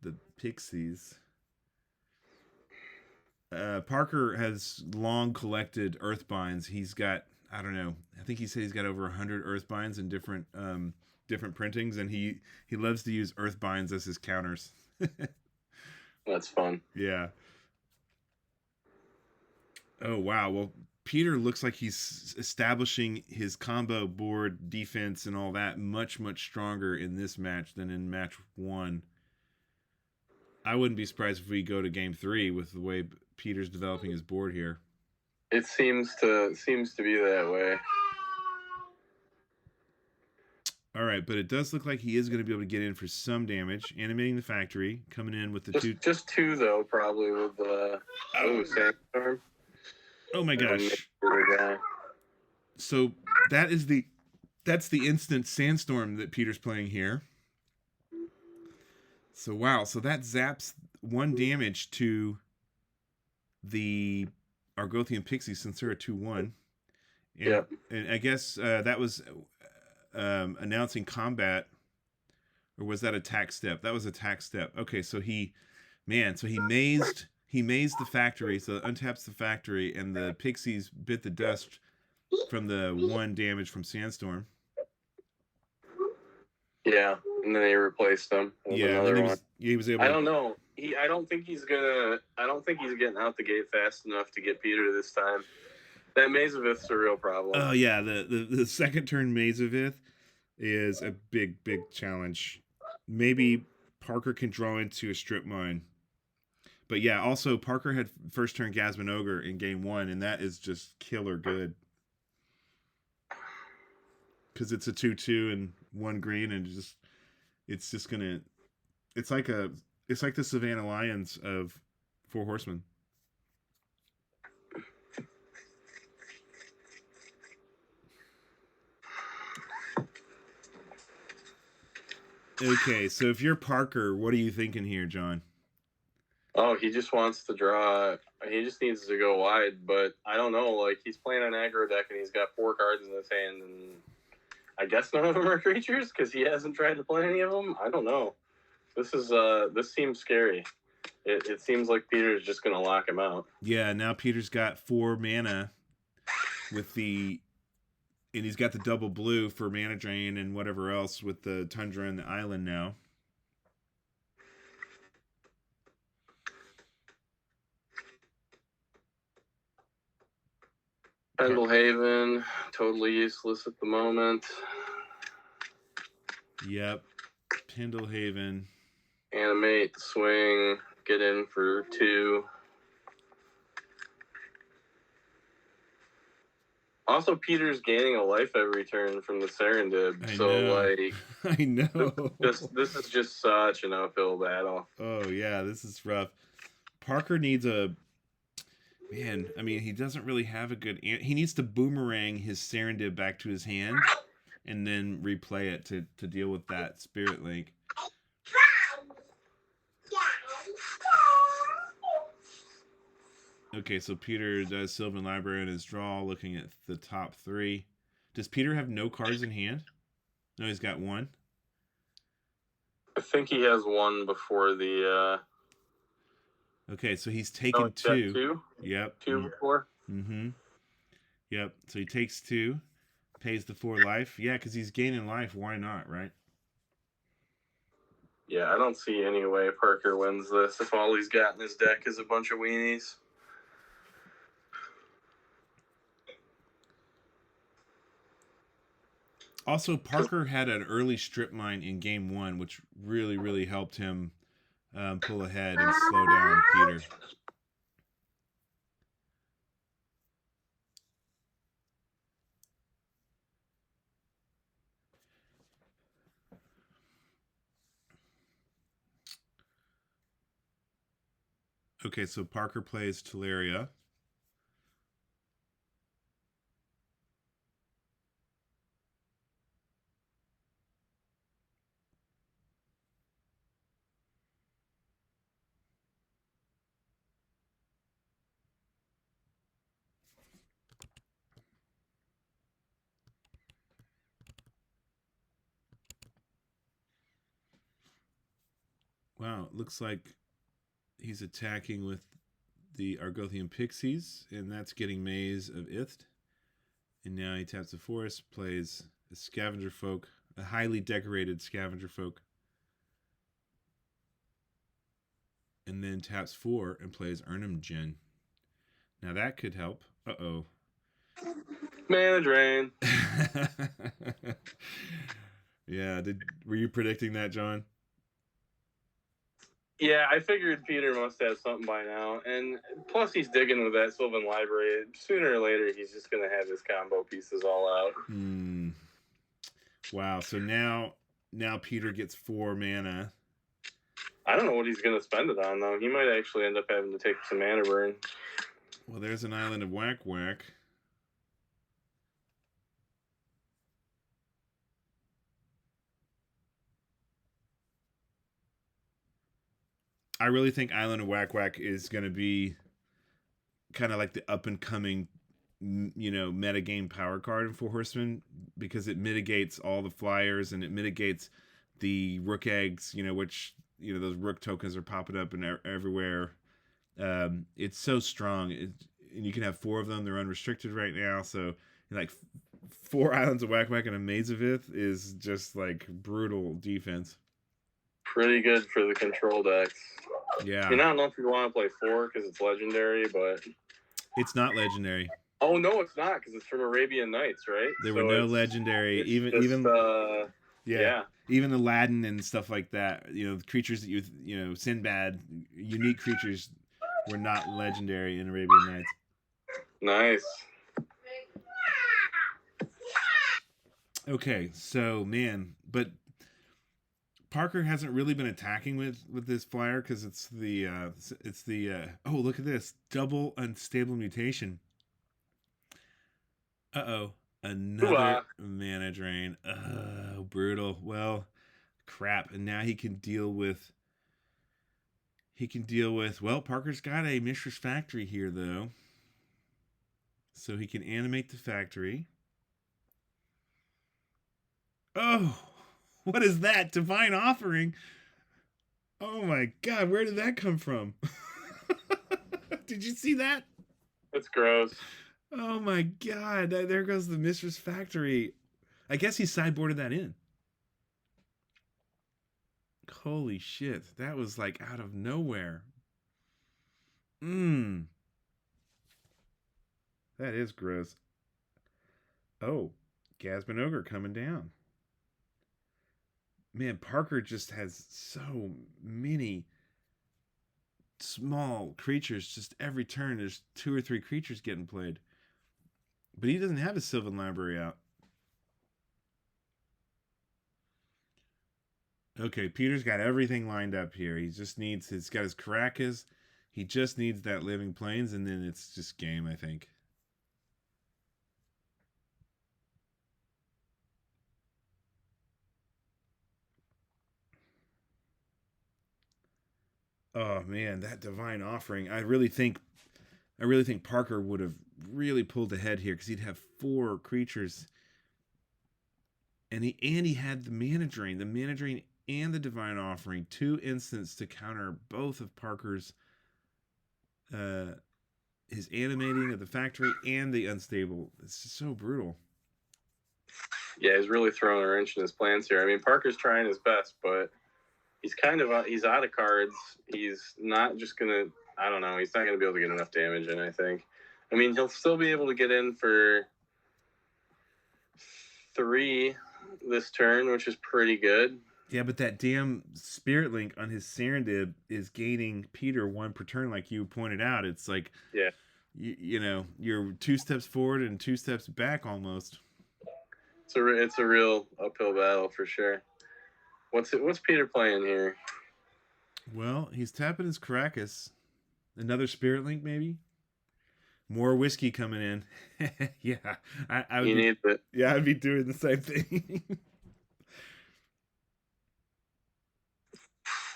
the Pixies. Parker has long collected Earthbinds. He's got, I don't know, I think he said he's got over 100 Earthbinds in different printings, and he loves to use Earthbinds as his counters. That's fun. Yeah. Oh wow. Well, Peter looks like he's establishing his combo board defense and all that much stronger in this match than in match 1. I wouldn't be surprised if we go to game 3 with the way Peter's developing his board here. It seems to be that way. All right, but it does look like he is going to be able to get in for some damage. Animating the factory, coming in with the just two though, probably with Sandstorm. Oh my gosh! So that's the instant Sandstorm that Peter's playing here. So wow, so that zaps 1 damage to the Argothian Pixies since they're a 2/1. Yeah, and I guess that was announcing combat, or was that attack step? That was attack step. Okay, so he mazed the factory, so it untaps the factory, and the Pixies bit the dust from the 1 damage from Sandstorm. Yeah, and then he replaced them. Yeah, and then he was able. I don't know. I don't think he's getting out the gate fast enough to get Peter this time. That Maze of Ith's a real problem. Oh yeah, the second turn Maze of Ith is a big challenge. Maybe Parker can draw into a strip mine. But yeah, also Parker had first turn Gasman Ogre in game 1, and that is just killer good. Because it's a 2/2 and 1 green, and it's like the Savannah Lions of Four Horsemen. Okay, so if you're Parker, what are you thinking here, John? Oh, he just wants to draw. He just needs to go wide, but I don't know. Like, he's playing an aggro deck, and he's got 4 cards in his hand, and I guess none of them are creatures because he hasn't tried to play any of them. I don't know. This seems scary. It seems like Peter's just going to lock him out. Yeah, now Peter's got 4 mana and he's got the double blue for mana drain and whatever else with the Tundra and the island now. Pendlehaven, totally useless at the moment. Yep. Pendlehaven. Animate, swing, get in for 2. Also, Peter's gaining a life every turn from the Serendib. I know. This is just such an uphill battle. Oh yeah, this is rough. Parker needs he doesn't really have a good... He needs to boomerang his Serendib back to his hand and then replay it to deal with that Spirit Link. Okay, so Peter does Sylvan Library in his draw, looking at the top 3. Does Peter have no cards in hand? No, he's got 1. I think he has 1 before the... Okay, so he's taken 2. 2? Yep. 2 before? Mm-hmm. Yep, so he takes 2, pays the 4 life. Yeah, because he's gaining life. Why not, right? Yeah, I don't see any way Parker wins this if all he's got in his deck is a bunch of weenies. Also, Parker had an early strip mine in game 1, which really helped him pull ahead and slow down Peter. Okay, so Parker plays Teleria. Wow, it looks like he's attacking with the Argothian Pixies, and that's getting Maze of Ith. And now he taps the forest, plays a Scavenger Folk, a highly decorated Scavenger Folk. And then taps 4 and plays Ogres Djinns. Now that could help. Uh-oh. Mana drain. Yeah, were you predicting that, John? Yeah, I figured Peter must have something by now. And plus he's digging with that Sylvan Library. Sooner or later, he's just going to have his combo pieces all out. Wow, so now Peter gets 4 mana. I don't know what he's going to spend it on, though. He might actually end up having to take some mana burn. Well, there's an Island of Whack Whack. I really think Island of Whack Whack is going to be kind of like the up-and-coming, metagame power card in Four Horsemen, because it mitigates all the flyers and it mitigates the rook eggs, which, those rook tokens are popping up and everywhere. It's so strong. And you can have 4 of them. They're unrestricted right now. So, 4 Islands of Whack Whack and a Maze of Ith is just, brutal defense. Pretty good for the control decks. Yeah. I don't know if you want to play 4 because it's legendary, but... It's not legendary. Oh, no, it's not, because it's from Arabian Nights, right? There were no legendary. Even Aladdin and stuff like that. The creatures that Sinbad, unique creatures were not legendary in Arabian Nights. Nice. Okay, so, but Parker hasn't really been attacking with this flyer because it's the oh, look at this, double unstable mutation. Another mana drain. Oh, brutal. Well, crap. And now he can deal with well, Parker's got a Mishra's Factory here though, so he can animate the factory. Oh, what is that? Divine Offering. Oh my god, where did that come from? Did you see that? That's gross. Oh my god, there goes the Mistress Factory. I guess he sideboarded that in. Holy shit, that was out of nowhere. That is gross. Oh, Gasman Ogre coming down. Man, Parker just has so many small creatures. Just every turn, there's 2 or 3 creatures getting played. But he doesn't have his Sylvan Library out. Okay, Peter's got everything lined up here. He's got his Caracas. He just needs that Living Plains, and then it's just game, I think. Oh man, that Divine Offering. I really think Parker would have really pulled ahead here because he'd have 4 creatures. And he had the Mana Drain and the Divine Offering, 2 instants to counter both of Parker's his animating of the factory and the unstable. It's just so brutal. Yeah, he's really throwing a wrench in his plans here. I mean, Parker's trying his best, but he's he's out of cards. He's not just gonna, I don't know, he's not gonna be able to get enough damage in, I think. I mean, he'll still be able to get in for 3 this turn, which is pretty good. Yeah, but that damn Spirit Link on his Serendib is gaining Peter 1 per turn, like you pointed out. It's yeah, you're 2 steps forward and 2 steps back almost. It's a real uphill battle for sure. What's Peter playing here? Well, he's tapping his Caracas. Another Spirit Link, maybe? More whiskey coming in. Yeah. I would needs it. Yeah, I'd be doing the same thing.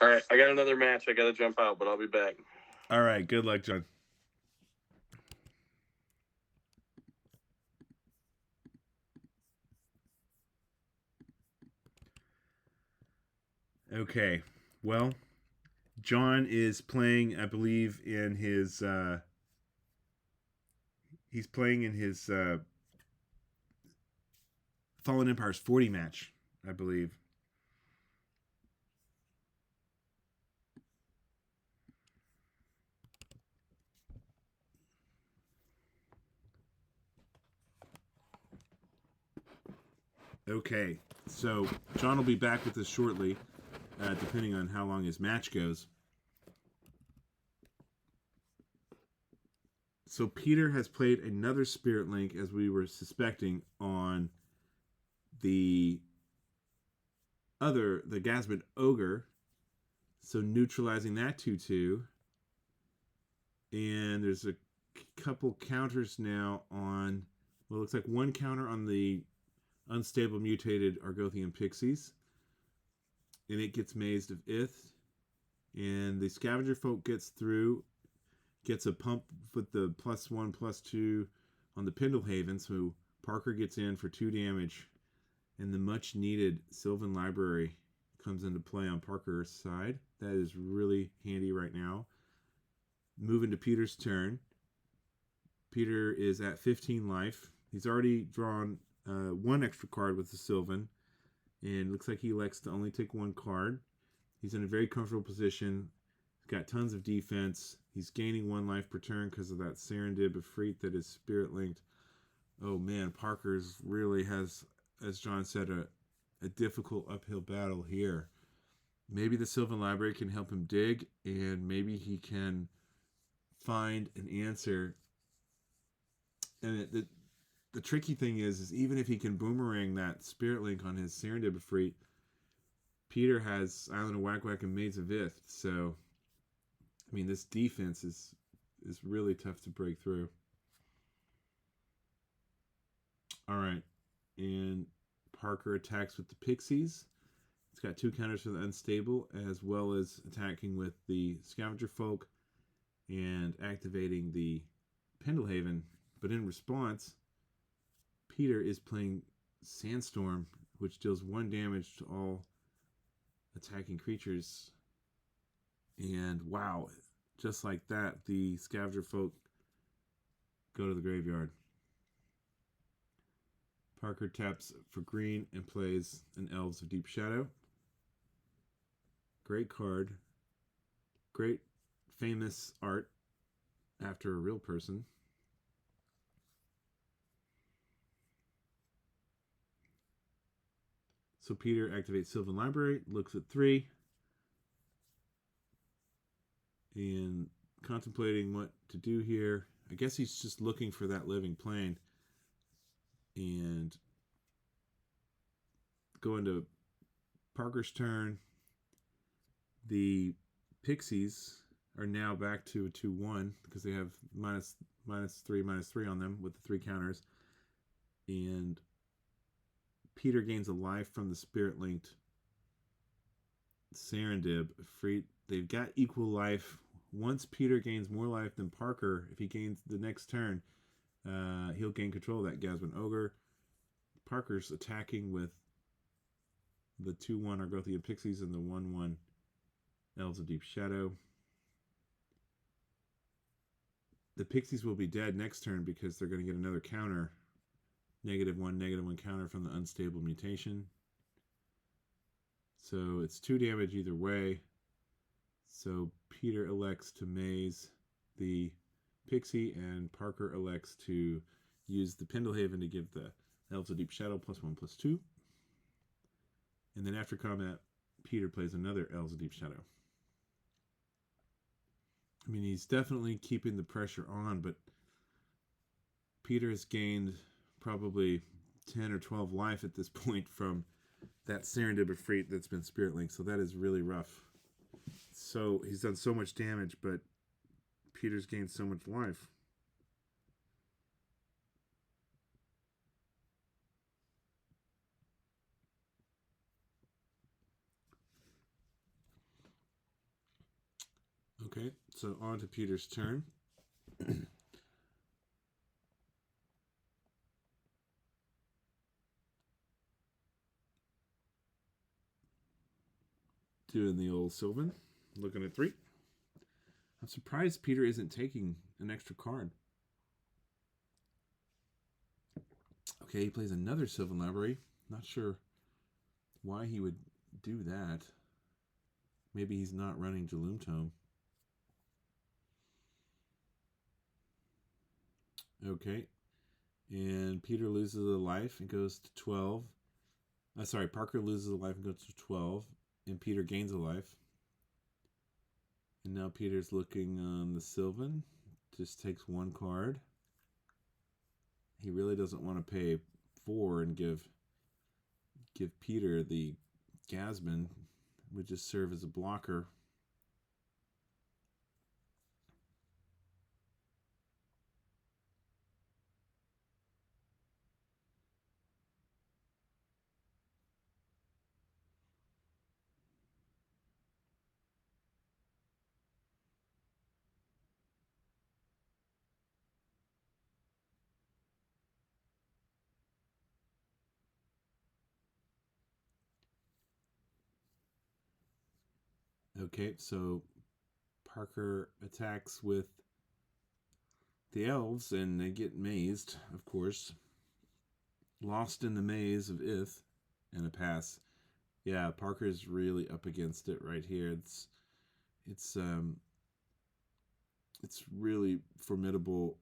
All right, I got another match. I got to jump out, but I'll be back. All right, good luck, John. Okay, well, John is playing, I believe, in his he's playing in his Fallen Empires 40 match, I believe. Okay, so John will be back with us shortly, depending on how long his match goes. So Peter has played another Spirit Link, as we were suspecting, on the Gasman Ogre. So neutralizing that 2/2. And there's a couple counters now on, well, it looks like one counter on the unstable mutated Argothian Pixies. And it gets mazed of Ith. And the Scavenger Folk gets through, gets a pump with the +1/+2 on the Pendlehaven, so Parker gets in for 2 damage, and the much needed Sylvan Library comes into play on Parker's side. That is really handy right now. Moving to Peter's turn. Peter is at 15 life. He's already drawn 1 extra card with the Sylvan, and looks like he elects to only take 1 card. He's in a very comfortable position. He's got tons of defense. He's gaining 1 life per turn because of that Serendib Efreet that is Spirit Linked. Oh man, Parker's really has, as John said, a difficult uphill battle here. Maybe the Sylvan Library can help him dig, and maybe he can find an answer. And the tricky thing is even if he can boomerang that Spirit Link on his Serendib Efreet, Peter has Island of Whack Whack and Maids of Ith, so I mean, this defense is really tough to break through. All right, and Parker attacks with the Pixies. It's got 2 counters for the Unstable, as well as attacking with the Scavenger Folk and activating the Pendlehaven. But in response, Peter is playing Sandstorm, which deals 1 damage to all attacking creatures. And wow, just like that, the Scavenger Folk go to the graveyard. Parker taps for green and plays an Elves of Deep Shadow. Great card. Great famous art after a real person. So Peter activates Sylvan Library, looks at 3, and contemplating what to do here. I guess he's just looking for that living plane. And going to Parker's turn, the Pixies are now back to a 2/1 because they have -3/-3 on them with the 3 counters. And Peter gains a life from the Spirit Linked Serendib Efreet. They've got equal life. Once Peter gains more life than Parker, if he gains the next turn, he'll gain control of that Gasman Ogre. Parker's attacking with the 2/1 Argothian Pixies and the 1/1 Elves of Deep Shadow. The Pixies will be dead next turn because they're going to get another counter. -1/-1 counter from the Unstable Mutation. So it's 2 damage either way. So Peter elects to maze the Pixie, and Parker elects to use the Pendlehaven to give the Elves of Deep Shadow +1/+2. And then after combat, Peter plays another Elves of Deep Shadow. I mean, he's definitely keeping the pressure on, but Peter has gained probably 10 or 12 life at this point from that Serendib Efreet that's been Spirit Linked, so that is really rough. So he's done so much damage, but Peter's gained so much life. Okay, so on to Peter's turn. Doing the old Sylvan. looking at 3. I'm surprised Peter isn't taking an extra card. Okay, he plays another Sylvan Library. Not sure why he would do that. Maybe he's not running Jaloom Tome. Okay. And Peter loses a life and goes to 12. Parker loses a life and goes to 12. And Peter gains a life. And now Peter's looking on the Sylvan. Just takes 1 card. He really doesn't want to pay 4 and give Peter the Gasman. Would just serve as a blocker. Okay, so Parker attacks with the elves, and they get mazed, of course. Lost in the maze of Ith, and a pass. Yeah, Parker's really up against it right here. It's really formidable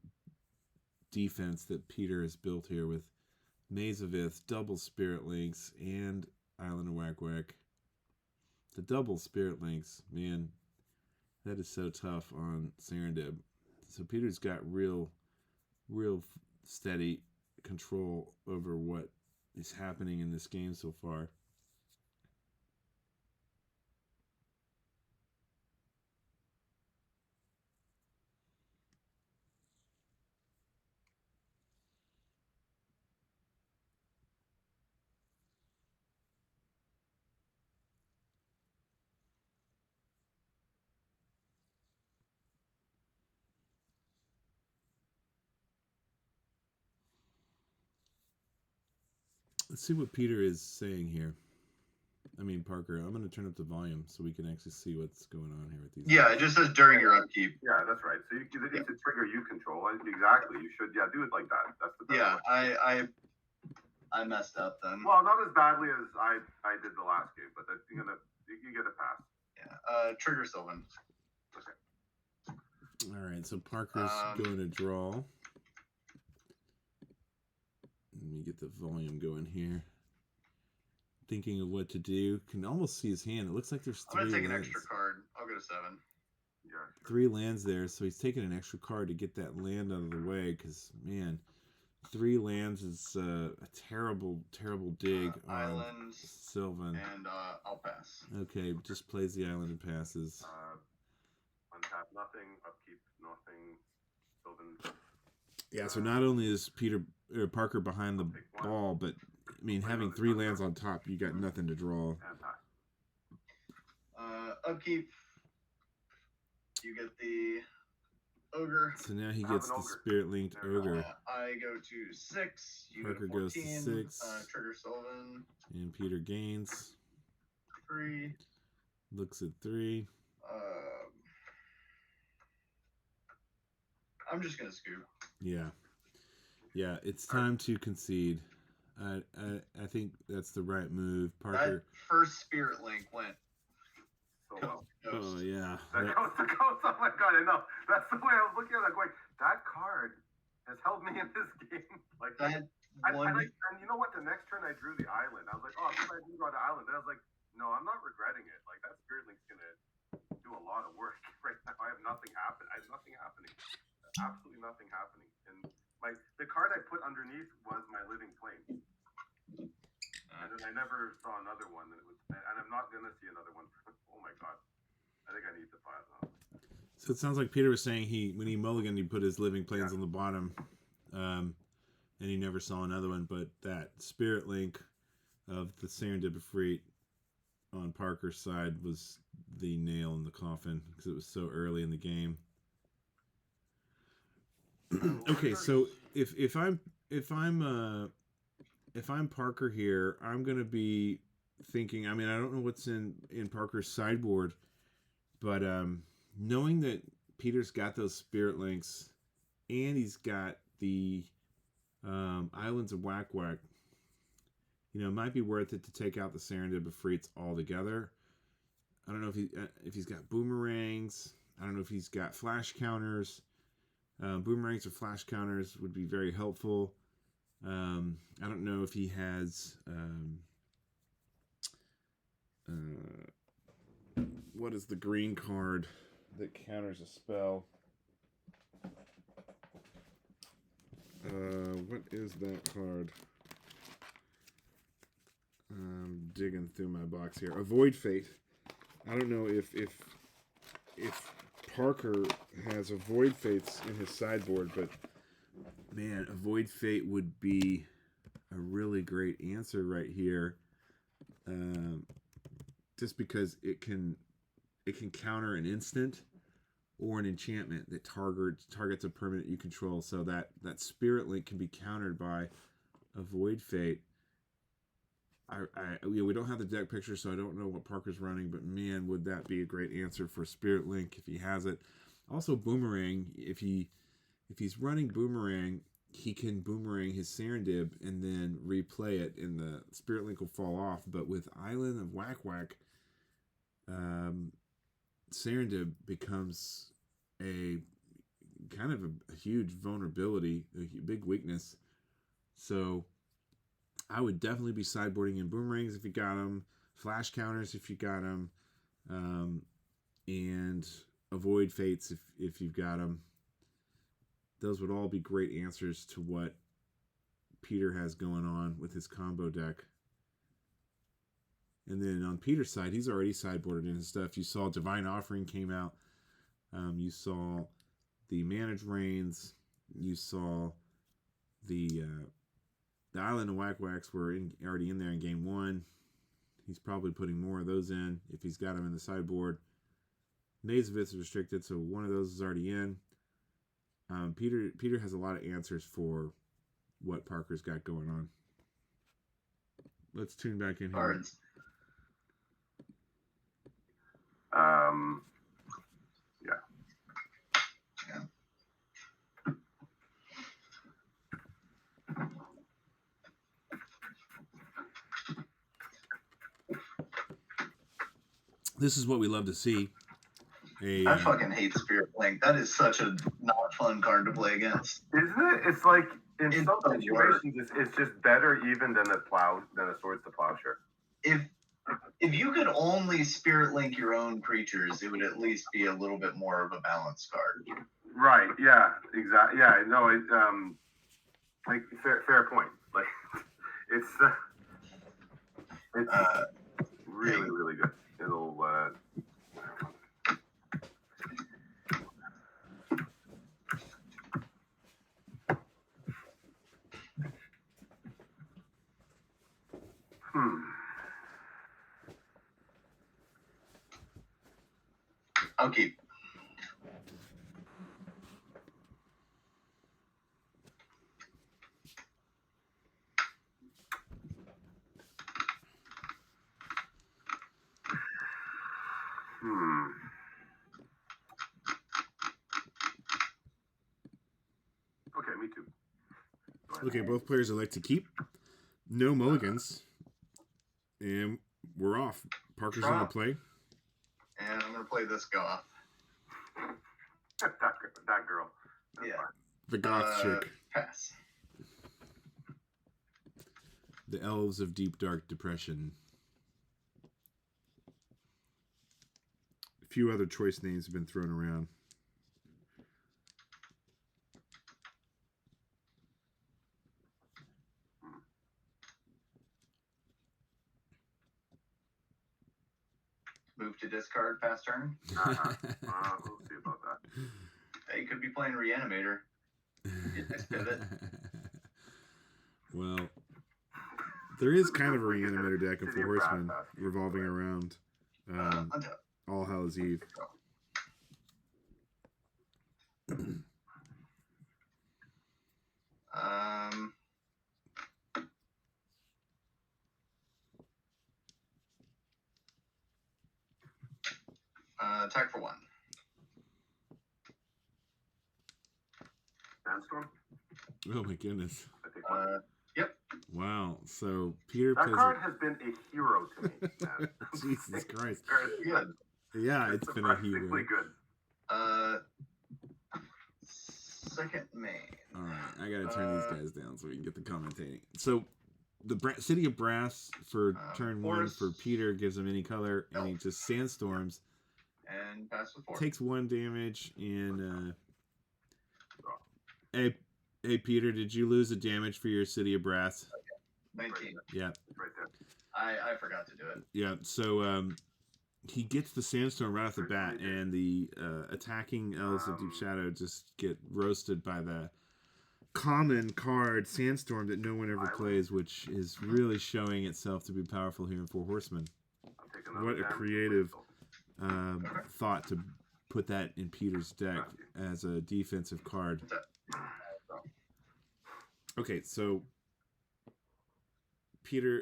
defense that Peter has built here with Maze of Ith, double Spirit Links, and Island of Whack Whack. The double Spirit Links, man, that is so tough on Serendib. So Peter's got real steady control over what is happening in this game so far. Let's see what Peter is saying here. I mean, Parker, I'm going to turn up the volume so we can actually see what's going on here with these. Yeah, it just says during your upkeep. Yeah, that's right. So it's a trigger you control. Exactly. You should, do it like that. That's the best Yeah, I messed up then. Well, not as badly as I did the last game, but you get a pass. Yeah. Trigger Sylvan. Okay. All right, so Parker's going to draw. Let me get the volume going here. Thinking of what to do. Can almost see his hand. It looks like there's 3 I'm going to take lands. an extra card. I'll go to 7. Yeah. Sure. 3 lands there, so he's taking an extra card to get that land out of the way, because, man, 3 lands is a terrible dig on Island, Sylvan. And I'll pass. Okay, just plays the island and passes. Untap nothing, upkeep nothing, Sylvan. Yeah, so not only is Parker behind the ball, but I mean, having 3 lands on top, you got nothing to draw. Upkeep. You get the Ogre. So now he gets the Spirit Linked Ogre. I go to 6. Parker goes to 6. Trigger Sylvan. And Peter gains. 3. Looks at 3. I'm just gonna scoop. Yeah, it's time to concede. I think that's the right move, Parker. That first Spirit Link went. So Oh yeah. That goes to ghost. Oh my god, I know. That's the way I was looking at it, going, that card has held me in this game. Like That and one. you know what? The next turn I drew the island. I was like, oh, I didn't draw the island. And I was like, no, I'm not regretting it. Like that Spirit Link's gonna do a lot of work right now. I have nothing happen. I have nothing happening. Absolutely nothing happening. And the card I put underneath was my Living Flame. And then I never saw another one. And I'm not gonna see another one. Oh my god. I think I need the 5 now. So it sounds like Peter was saying when he mulliganed, he put his Living Plains on the bottom, and he never saw another one. But that Spirit Link of the Serendip Efreet on Parker's side was the nail in the coffin because it was so early in the game. Okay, so if I'm Parker here, I'm gonna be thinking. I mean, I don't know what's in Parker's sideboard, But knowing that Peter's got those spirit links and he's got the Islands of Whack Whack, you know, it might be worth it to take out the Serendib Efreets altogether. I don't know if he's got boomerangs. I don't know if he's got flash counters. Boomerangs or flash counters would be very helpful. I don't know if he has what is the green card that counters a spell? What is that card? I'm digging through my box here. Avoid Fate. I don't know if Parker has Avoid Fates in his sideboard, but man, Avoid Fate would be a really great answer right here. Just because it can counter an instant or an enchantment that targets a permanent you control. So that Spirit Link can be countered by Avoid Fate. We don't have the deck picture, so I don't know what Parker's running, but man, would that be a great answer for Spirit Link if he has it. Also, Boomerang. If he's running Boomerang, he can Boomerang his Serendib and then replay it, and the Spirit Link will fall off. But with Island of Whack Whack, Serendib becomes a kind of a huge vulnerability, a big weakness. So I would definitely be sideboarding in boomerangs if you got them, flash counters if you got them, and avoid fates if you've got them. Those would all be great answers to what Peter has going on with his combo deck. And then on Peter's side, he's already sideboarded in his stuff. You saw Divine Offering came out. You saw the Managed Reigns. You saw the Island of Whack Whacks were already in there in game one. He's probably putting more of those in if he's got them in the sideboard. Maze of It's restricted, so one of those is already in. Peter has a lot of answers for what Parker's got going on. Let's tune back in here. Cards. Yeah. This is what we love to see. I fucking hate Spirit Link. That is such a not fun card to play against. Isn't it? It's like in It's some the worst. situations, it's just better even than a Swords to Plowshare. If you could only Spirit Link your own creatures, it would at least be a little bit more of a balanced card. Right? Yeah. Exactly. Yeah. No. Like fair point. Like it's really really good. It'll. I'll keep. Okay, me too. Okay, both players elect to keep. No mulligans. And we're off. Parker's on the play. And I'm going to play this goth. that girl. That's Yeah. fine. The goth chick. Pass. The Elves of Deep Dark Depression. A few other choice names have been thrown around. Move to discard, pass turn. We'll see about that. Hey, you could be playing Reanimator. Get this pivot. Well, there is kind of a Reanimator deck in Four Horsemen revolving around All Hallows Eve. Attack for 1. Sandstorm. Oh my goodness. I take 1. Yep. Wow. So Peter That plays. card has been a hero to me, man. Jesus Christ. Good. Yeah, it's been a hero. Surprisingly good. Second main. All right, I gotta turn these guys down so we can get the commentating. So, the City of Brass for turn 1 for Peter gives him any color, and he just sandstorms. And pass with 4. Takes 1 damage, and hey Peter, did you lose a damage for your City of Brass? 19. Yeah. Right there. I forgot to do it. Yeah. So he gets the sandstorm right off the bat, and the attacking elves of Deep Shadow just get roasted by the common card Sandstorm that no one ever plays, which is really showing itself to be powerful here in Four Horsemen. What a creative thought to put that in Peter's deck as a defensive card. Okay, so Peter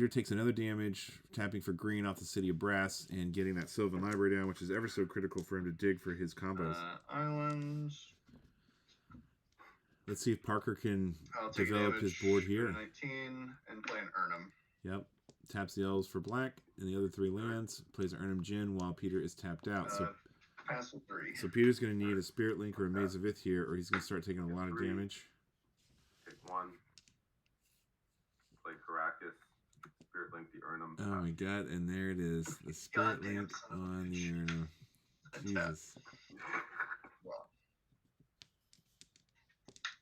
takes another damage, tapping for green off the City of Brass and getting that Sylvan Library down, which is ever so critical for him to dig for his combos. Islands. Let's see if Parker can develop his board here. 19 and play an Urnum. Yep. Taps the elves for black and the other 3 lands. Plays an Urnum Djinn while Peter is tapped out. Pass with 3. So Peter's going to need a Spirit Link or a Maze of Ith here, or he's going to start taking a lot of damage. Take 1. Play Caracas. Spirit Link the Urnum. Oh my god, and there it is. The Spirit Link on the Urnum. Jesus.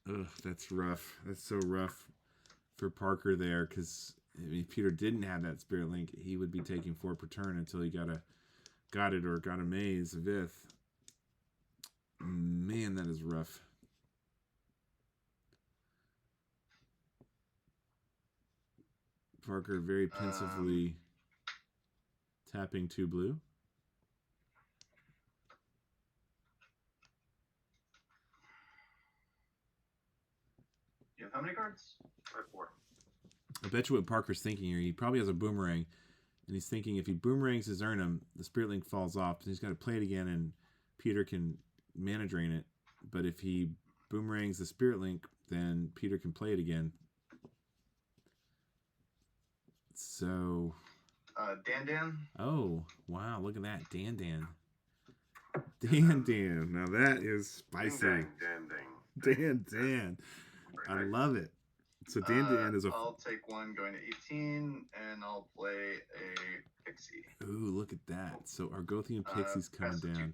Ugh, that's rough. That's so rough for Parker there, because if Peter didn't have that Spirit Link, he would be taking 4 per turn until he got it or got a Maze of Ith. Man, that is rough. Parker very pensively tapping 2 blue. You have how many cards? I have 4. I bet you what Parker's thinking here. He probably has a boomerang, and he's thinking if he boomerangs his Urnum, the Spirit Link falls off, and he's got to play it again, and Peter can mana drain it. But if he boomerangs the Spirit Link, then Peter can play it again. So... Dan. Oh, wow, look at that. Dan. Now that is spicy. Dan. I love it. So Dan is a... I'll take 1 going to 18, and I'll play a Pixie. Ooh, look at that. So Argothian Pixie's coming down.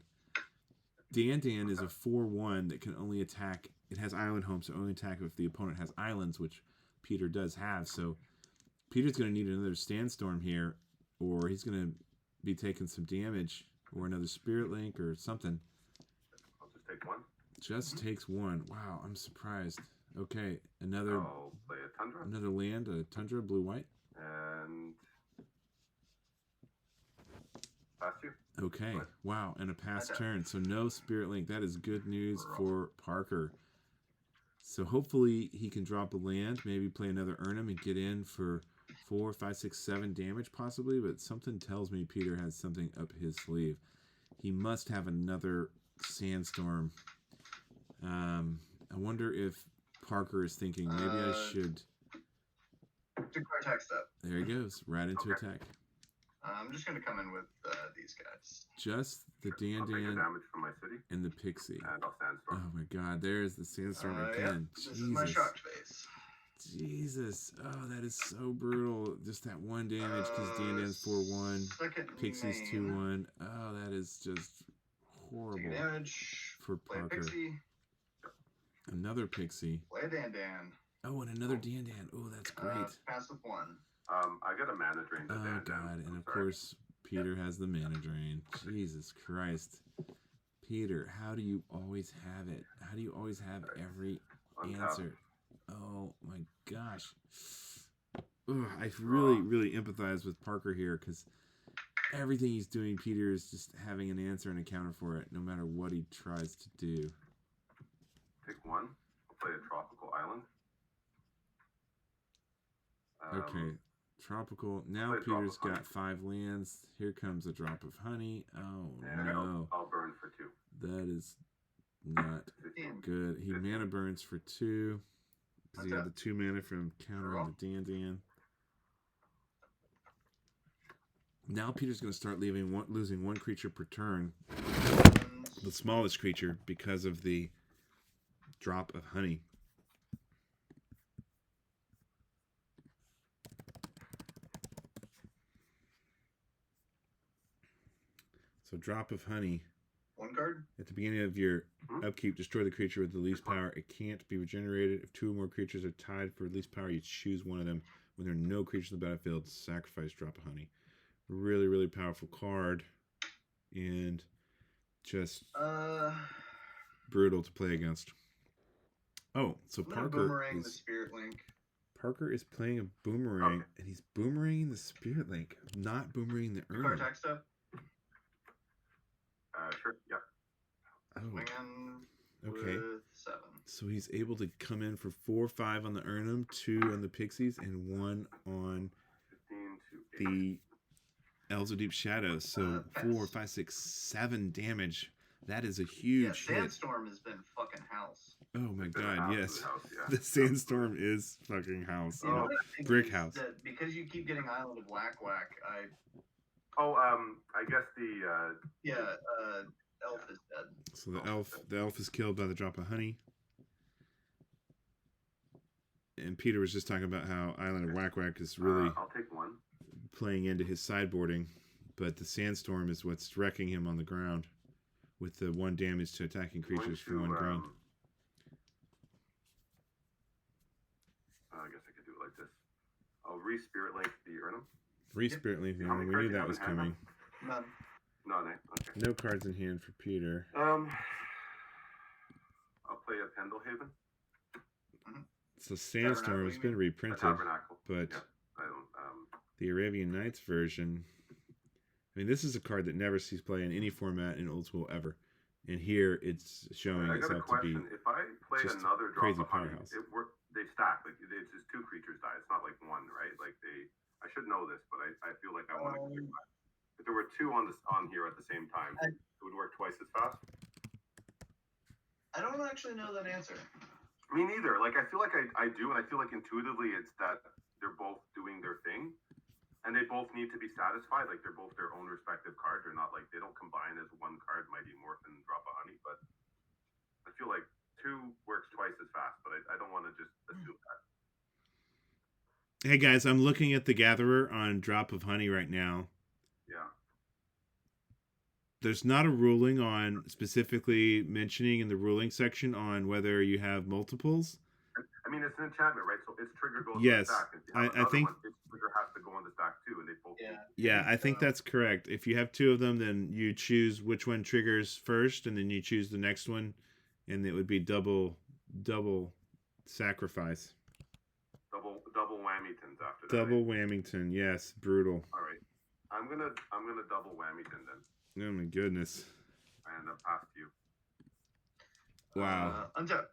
Dan is a 4/1 that can only attack... It has Island Home, so only attack if the opponent has islands, which Peter does have. So Peter's going to need another Sandstorm here, or he's going to be taking some damage, or another Spirit Link or something. I'll just take 1. Just takes 1. Wow, I'm surprised. Okay, another... I'll play a Tundra. Another land, a Tundra, blue-white. And... pass you. Okay, What? wow, and a pass turn. So no Spirit Link. That is good news for Parker. So hopefully he can drop a land, maybe play another Urnum and get in for 4, 5, 6, 7 damage possibly, but something tells me Peter has something up his sleeve. He must have another Sandstorm. I wonder if Parker is thinking maybe I should... Declare attack step. There he goes, right into attack. I'm just going to come in with these guys. Just the I'll take the damage from my city. and the Pixie. And I'll Sandstorm. Oh my god, there's the Sandstorm again. This is my shocked face. Jesus. Oh, that is so brutal. Just that 1 damage because Dan's 4/1. Pixie's 2/1. Oh, that is just horrible. Take damage. For Play Parker. Pixie. Another Pixie. Play Dan. Oh, and another Dan. Oh, that's great. Pass with 1. I got a mana drain to Oh Dan. god, and of course Peter has the mana drain. Jesus Christ. Peter, how do you always have it? How do you always have every answer? Oh my gosh. Ugh, I really empathize with Parker here because everything he's doing, Peter is just having an answer and a counter for it, no matter what he tries to do. Take 1. I'll play a tropical island. Okay. Tropical. Now Play a drop Peter's of honey. got 5 lands. Here comes a drop of honey. Oh And no. I'll burn for 2. That is not good. He mana burns for 2. Because he had the 2 mana from countering the Dan. Now Peter's going to start losing 1 creature per turn. The smallest creature because of the drop of honey. So drop of honey. 1 card? At the beginning of your upkeep, destroy the creature with the least power. It can't be regenerated. If 2 or more creatures are tied for least power, you choose one of them. When there are no creatures on the battlefield, sacrifice drop of honey. Really, really powerful card. And just brutal to play against. Oh, so Parker the Spirit Link. Parker is playing a boomerang, and he's boomeranging the Spirit Link, not boomeranging the Card Urn. attack stuff. Sure. Yep. Oh. Okay. With 7. So he's able to come in for 4-5 on the Urnum, 2 on the Pixies, and 1 on 15 to 8. the Elves of Deep Shadows. So 4, 5, 6, 7 damage. That is a huge hit. Sandstorm has been fucking house. Oh my It's been god, an absolute yes. house, yeah. The Sandstorm is fucking house. You know what I think Brick is house. That because you keep getting Island of Whack, I guess the Elf is dead. So the elf is killed by the drop of honey. And Peter was just talking about how Island of Whack is really I'll take 1. playing into his sideboarding, but the Sandstorm is what's wrecking him on the ground with the 1 damage to attacking creatures for 1 green. I guess I could do it like this. I'll re-Spirit Link the Urnum. Spirit Link. How many We cards knew do you that have was in hand coming. None. None, eh? Okay. No cards in hand for Peter. I'll play a Pendlehaven. So Sandstorm has been A reprinted, Tabernacle. but Yeah, I don't. the Arabian Nights version. I mean, this is a card that never sees play in any format in Old School ever, and here it's showing I got a itself to be. question. If I play just another drop crazy of honey, powerhouse. they stack. Like it's just 2 creatures die. It's not like 1, right? Like I should know this, but I feel like I want to. If there were 2 on here at the same time, it would work twice as fast. I don't actually know that answer. Me neither. Like I feel like I do, and I feel like intuitively it's that they're both doing their thing, and they both need to be satisfied. Like they're both their own respective cards. They're not like they don't combine as 1 card, Mighty Morphin, Drop of Honey. But I feel like 2 works twice as fast. But I don't want to just assume that. Hey guys, I'm looking at the Gatherer on Drop of Honey right now. Yeah. There's not a ruling on specifically mentioning in the ruling section on whether you have multiples. I mean, it's an enchantment, right? So its trigger goes Yes, on the stack. And if you have I another think- one, its trigger has to go on the stack too, and they both. Yeah, I think that's correct. If you have 2 of them, then you choose which one triggers first, and then you choose the next one, and it would be double sacrifice. Double whammytons after that. Double Whammington, yes, brutal. All right, I'm gonna double whammyton then, Oh my goodness! and pass to you. Wow. Untap.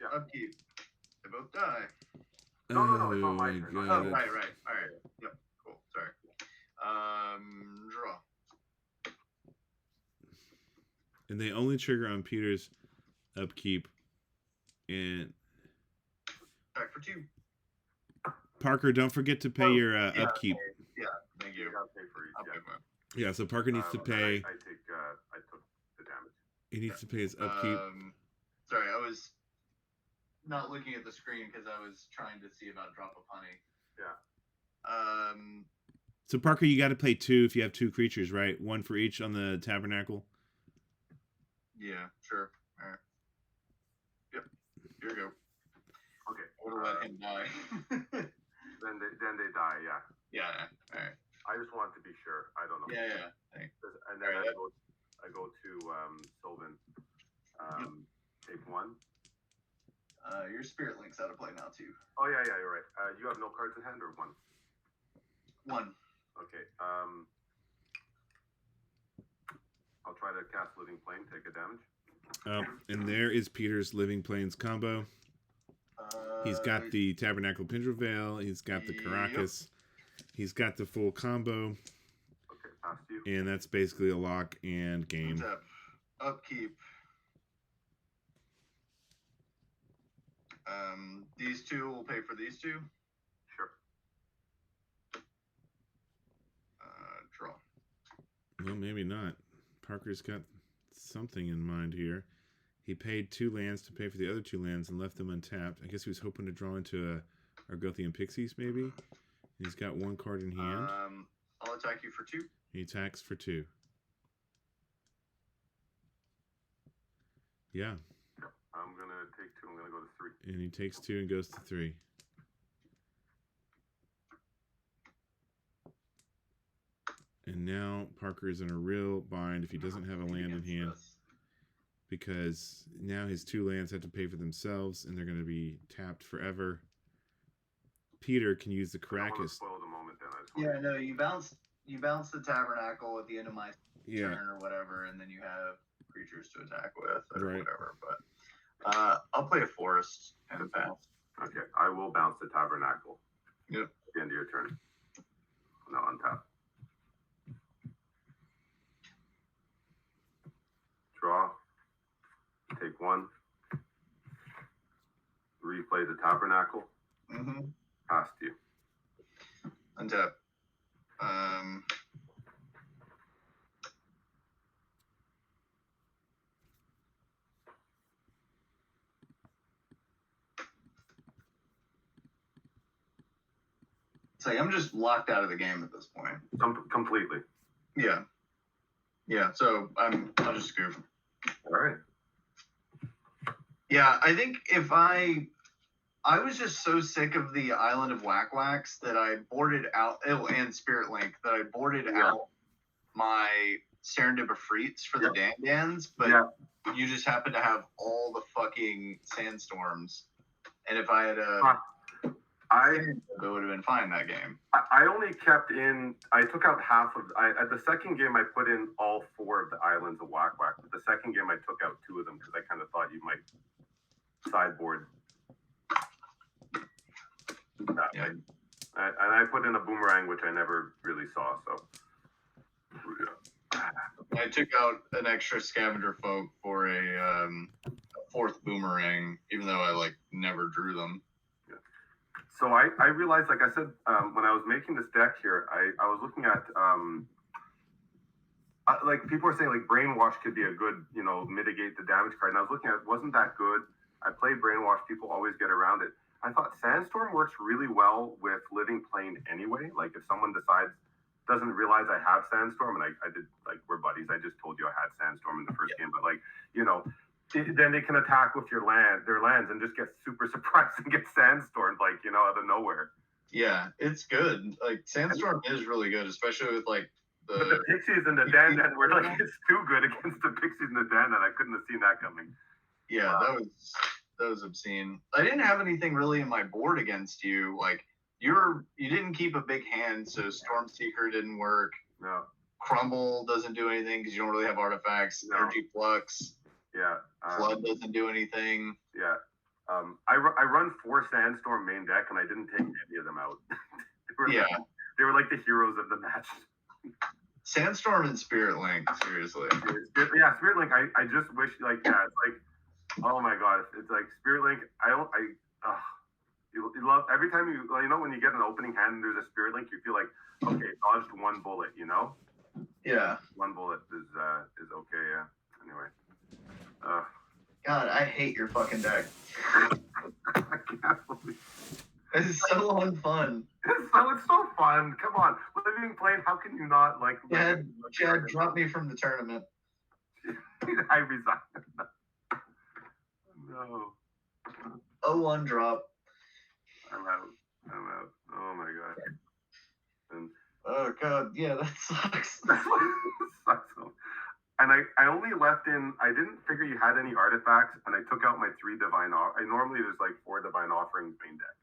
Yeah. Upkeep. They both die. No, it's Oh on my my turn. Oh, god! right. All right. Yep. Cool. Sorry. Draw. And they only trigger on Peter's upkeep. And Back for 2. Parker, don't forget to pay your upkeep. Yeah. Thank You you. gotta pay for each. I'll Yeah. pay for it. Yeah, so Parker needs to And pay. I took the damage. He needs to pay his upkeep. Sorry, I was not looking at the screen because I was trying to see about Drop of Honey. Yeah. So Parker, you got to play 2 if you have 2 creatures, right? 1 for each on the Tabernacle. Yeah, sure. All right. Yep. Here we go. Okay. We'll let him die. Then they die. Yeah. Yeah. All right. I just want to be sure. I don't know. Yeah. Thanks. And then Alright. I go to Sylvan. Take 1. Your Spirit Link's out of play now too. Oh yeah, you're right. You have no cards in hand or 1? 1. Okay. I'll try to cast Living Plane. Take a damage. And there is Peter's Living Plains combo. He's got the Tabernacle Pendril Veil. He's got the Caracas. He's got the full combo, Okay, past you. and that's basically a lock and game. Untap. Upkeep. These two will pay for these two. Sure. Draw. Well, maybe not. Parker's got something in mind here. He paid 2 lands to pay for the other 2 lands and left them untapped. I guess he was hoping to draw into a Argothian Pixies, maybe. He's got 1 card in hand. I'll attack you for 2. He attacks for 2. Yeah. I'm going to take 2. I'm going to go to 3. And he takes 2 and goes to 3. And now Parker is in a real bind if he doesn't have a land in hand. Because now his 2 lands have to pay for themselves, and they're going to be tapped forever. Peter can use the Caracas. Spoil the moment, then. Yeah, no, you bounce the Tabernacle at the end of my Yeah. turn or whatever, and then you have creatures to attack with or Right. whatever. But I'll play a forest and a path. Okay, I will bounce the Tabernacle. Yep. At the end of your turn. No, untap. Draw. Take 1. Replay the Tabernacle. Mm-hmm. Past you. Untap. It's like I'm just locked out of the game at this point. Completely. Yeah. Yeah, so I'll just scoop. All right. Yeah, I think if I was just so sick of the Island of Whack Whacks that I boarded out, and Spirit Link, that I boarded out my Serendip Efreets for the Dandans, but you just happen to have all the fucking sandstorms. And if I had it would have been fine that game. I only kept in. I took out half of. At the second game, I put in all 4 of the islands of Whack Whack. But the second game, I took out 2 of them because I kind of thought you might sideboard. Yeah. And I put in a boomerang, which I never really saw. So. I took out an extra scavenger folk for a 4th boomerang, even though I never drew them. So I realized, like I said, when I was making this deck here, I was looking at, like people are saying like Brainwash could be a good, mitigate the damage card. And I was looking at, wasn't that good? I play Brainwash, people always get around it. I thought Sandstorm works really well with Living Plane anyway. Like if someone doesn't realize I have Sandstorm, and I did, like we're buddies, I just told you I had Sandstorm in the first game, but then they can attack with their lands and just get super surprised and get sandstormed, out of nowhere. Yeah, it's good. Like Sandstorm is really good, especially with But the Pixies and the Den were it's too good against the Pixies and the Den, and I couldn't have seen that coming. Yeah, that was obscene. I didn't have anything really in my board against you. Like you didn't keep a big hand, so Stormseeker didn't work. No. Crumble doesn't do anything because you don't really have artifacts. No. Energy Flux. Yeah. Flood doesn't do anything. Yeah. I run 4 Sandstorm main deck, and I didn't take any of them out. They were like the heroes of the match. Sandstorm and Spirit Link, seriously. Yeah, Spirit Link. I just wish it's like, oh my god, it's like Spirit Link. You love every time when you get an opening hand and there's a Spirit Link, you feel like, okay, dodged 1 bullet, Yeah. 1 bullet is okay. Yeah. Anyway. God, I hate your fucking deck. I can't believe It's so unfun. it's so fun. Come on, Living Plane. How can you not like? Chad dropped me from the tournament. I resigned. No. 0-1 drop. I'm out. Oh my god. And Oh god, yeah, that sucks. that's what sucks. And I only left in. I didn't figure you had any artifacts, and I took out my 3 divine. I normally there's like 4 divine offerings main deck.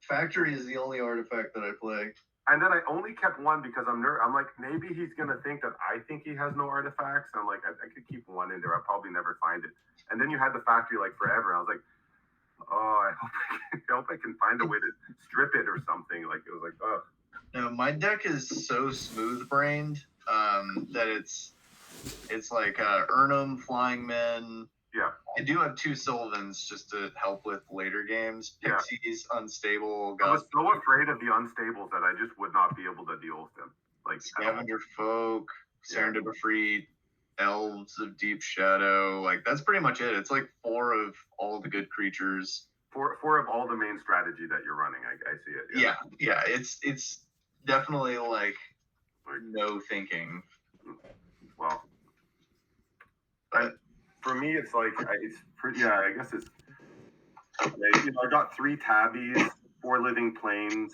Factory is the only artifact that I play. And then I only kept 1 because I'm like, maybe he's gonna think that I think he has no artifacts. I'm like, I could keep 1 in there. I'll probably never find it. And then you had the factory like forever. And I was like, oh, I hope I can find a way to strip it or something. Like it was like, oh. No, my deck is so smooth-brained that it's like Urnum, Flying Men. Yeah. I do have 2 Sylvans just to help with later games. Yeah. Pixies, Unstable. I was so afraid of the unstables that I just would not be able to deal with them. Like Scavenger Folk, Serendip Efreet, Elves of Deep Shadow. Like that's pretty much it. It's like 4 of all the good creatures. 4 of all the main strategy that you're running. I see it. Yeah. It's definitely like no thinking. Well, but for me, it's like it's pretty. Yeah, I guess it's. I got 3 Tabbies, 4 Living Plains,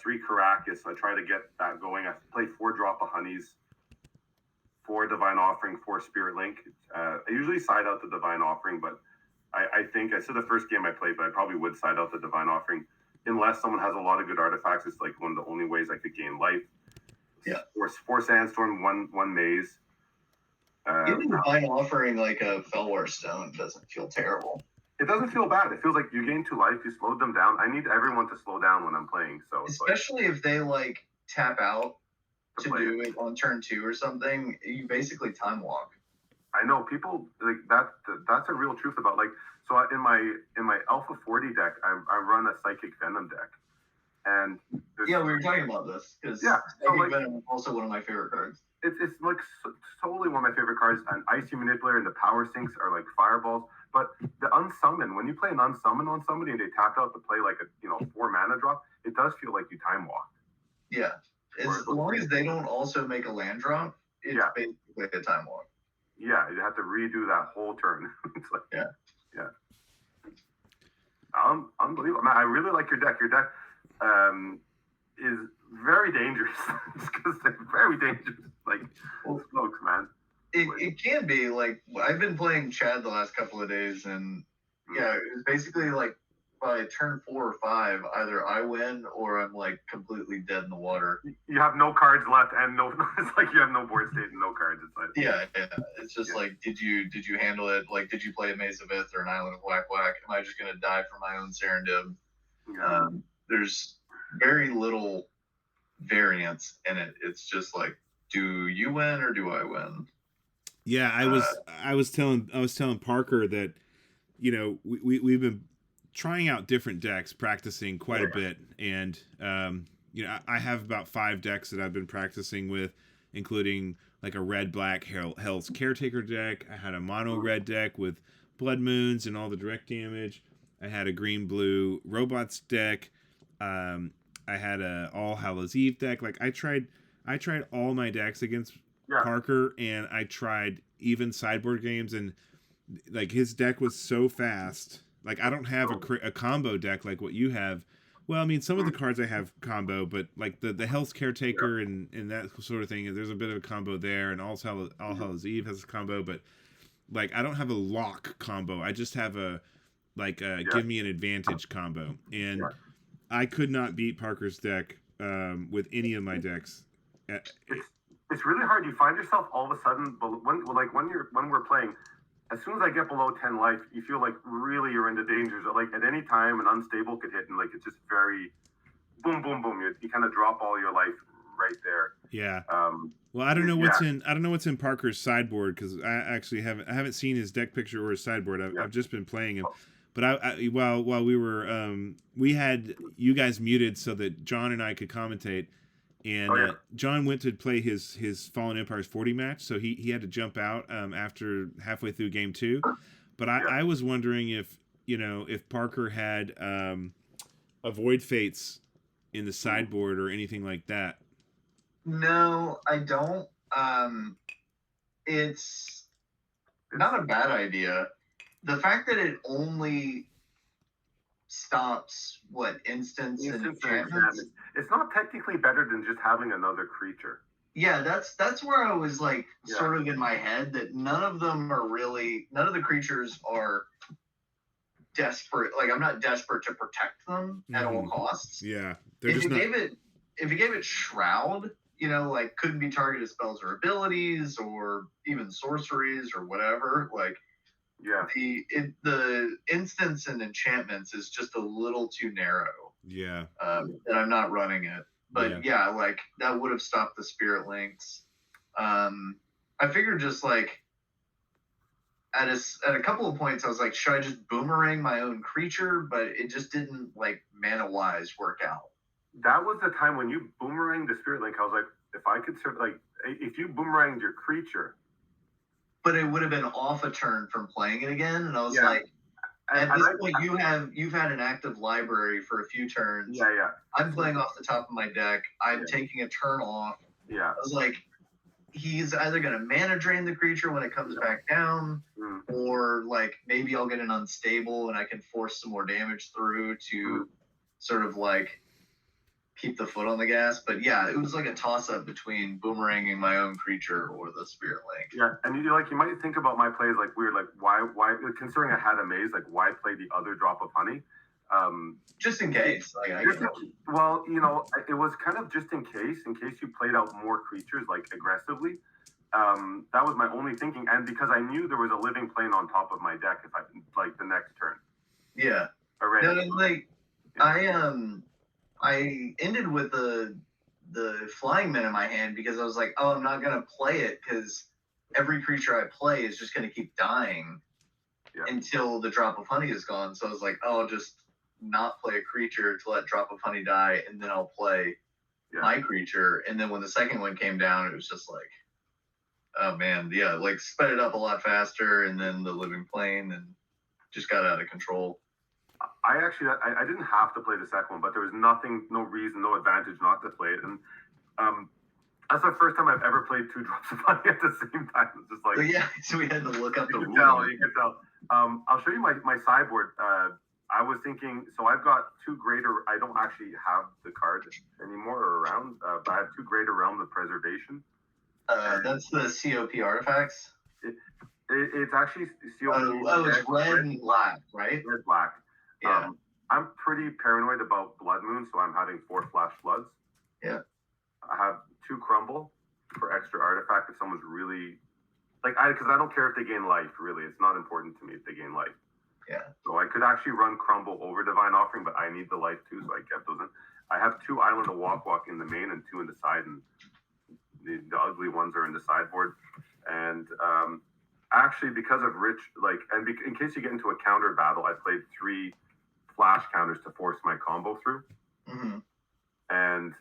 3 Caracas. I try to get that going. I play 4 Drop of Honeys, 4 Divine Offering, 4 Spirit Link. I usually side out the Divine Offering, but I think I said the first game I played, but I probably would side out the Divine Offering unless someone has a lot of good artifacts. It's like one of the only ways I could gain life. Yeah. 4 Sandstorm, 1 Maze. Even Divine Offering like a Felwar Stone doesn't feel terrible. It doesn't feel bad. It feels like you gain 2 life, you slowed them down. I need everyone to slow down when I'm playing. So especially if they like tap out to do it on turn 2 or something, you basically time walk. I know people like that. That's a real truth about like. So in my Alpha 40 deck, I run a Psychic Venom deck, and we were talking about this because Psychic Venom is also one of my favorite cards. It's like totally one of my favorite cards. And Icy Manipulator and the Power Sinks are like fireballs. But the Unsummon, when you play an Unsummon on somebody and they tap out to play like a 4 mana drop, it does feel like you time walk. Yeah, as long as they don't also make a land drop, it's basically a time walk. Yeah, you have to redo that whole turn. It's like yeah. Unbelievable. Man, I really like your deck. Your deck is very dangerous because they're very dangerous. Like smokes, man. It can be like I've been playing Chad the last couple of days, and it was basically like by turn 4 or 5, either I win or I'm like completely dead in the water. You have no cards left, and it's like you have no board state and no cards. It's like it's just like did you handle it? Like did you play a Maze of Ith or an Island of Whack Whack? Am I just gonna die for my own Serendib? Yeah. There's very little variance in it. It's just like, do you win or do I win? Yeah, I was telling Parker that we've been trying out different decks, practicing quite a bit, and I have about 5 decks that I've been practicing with, including like a red-black Hell's Caretaker deck. I had a mono-red deck with Blood Moons and all the direct damage. I had a green-blue Robots deck. I had a All Hallows Eve deck. Like I tried all my decks against Parker, and I tried even sideboard games, and like his deck was so fast. Like I don't have a combo deck like what you have. Well, I mean, some of the cards I have combo, but like the Hell's Caretaker and that sort of thing, there's a bit of a combo there, and All Hallows Eve has a combo, but like I don't have a lock combo. I just have a give me an advantage combo, and I could not beat Parker's deck with any of my decks. It's really hard. You find yourself all of a sudden, when we're playing, as soon as I get below 10 life, you feel like really you're into danger. So like at any time, an unstable could hit, and like it's just very boom, boom, boom. You kind of drop all your life right there. Yeah. Well, I don't know what's in Parker's sideboard because I actually haven't seen his deck picture or his sideboard. I've just been playing him. But while we were we had you guys muted so that John and I could commentate. And John went to play his Fallen Empires 40 match, so he had to jump out after halfway through game 2. But I was wondering if Parker had Avoid Fates in the sideboard or anything like that. No, I don't. It's not a bad idea. The fact that it only stops instants and enchantments. It's not technically better than just having another creature. Yeah, that's where I was like sort of in my head that none of the creatures are desperate. Like I'm not desperate to protect them at all costs. Yeah. If you gave it Shroud, like couldn't be targeted spells or abilities or even sorceries or whatever, like the instants and enchantments is just a little too narrow. Yeah. And I'm not running it. But yeah, like that would have stopped the spirit links. I figured just like at a couple of points, I was like, should I just boomerang my own creature? But it just didn't like mana wise work out. That was the time when you boomeranged the spirit link. I was like, if I could like, if you boomeranged your creature, but it would have been off a turn from playing it again. And I was like, at this point, you've had an active library for a few turns. Yeah. I'm playing off the top of my deck. I'm taking a turn off. Yeah. I was like, he's either going to mana drain the creature when it comes back down, or like maybe I'll get an unstable and I can force some more damage through to sort of like keep the foot on the gas. But yeah, it was like a toss-up between boomeranging my own creature or the spirit link. Yeah, and you might think about my plays like weird, like why considering I had a maze, like why play the other drop of honey? Just in case. Well, it was kind of just in case you played out more creatures like aggressively. That was my only thinking, and because I knew there was a living plane on top of my deck if I like the next turn. Yeah. Already. No, I ended with the flying men in my hand because I was like, oh, I'm not gonna play it because every creature I play is just gonna keep dying until the drop of honey is gone. So I was like, oh, I'll just not play a creature to let drop of honey die, and then I'll play my creature. And then when the second one came down, it was just like, oh man, like sped it up a lot faster, and then the living plane, and just got out of control. I didn't have to play the second one, but there was no reason, no advantage not to play it. And that's the first time I've ever played two drops of honey at the same time. It's just like, so we had to look up the rules. You can tell. I'll show you my sideboard. I was thinking, so I've got two greater. I don't actually have the card anymore or around, but I have two greater realms of preservation. That's the COP artifacts. It's actually COP. It's red and black, right? Red black. Yeah. I'm pretty paranoid about Blood Moon, so I'm having 4 Flash Floods. Yeah. I have 2 Crumble for extra artifact if someone's really because I don't care if they gain life. Really, it's not important to me if they gain life. Yeah. So I could actually run Crumble over Divine Offering, but I need the life too, so I kept those in. I have 2 Island of Walk in the main and 2 in the side, and the ugly ones are in the sideboard. And actually, because of in case you get into a counter battle, I played 3 flash counters to force my combo through. Mm-hmm. And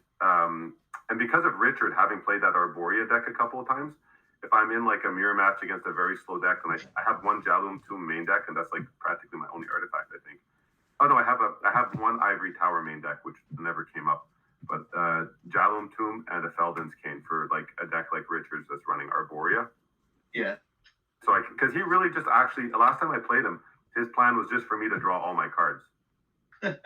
because of Richard having played that Arborea deck a couple of times, if I'm in like a mirror match against a very slow deck, and I have 1 Jalum Tomb main deck, and that's like practically my only artifact, I think. Oh no, I have 1 Ivory Tower main deck, which never came up. But Jalum Tomb and a Felden's Cane for like a deck like Richard's that's running Arborea. Yeah. So because he really just actually, last time I played him, his plan was just for me to draw all my cards. And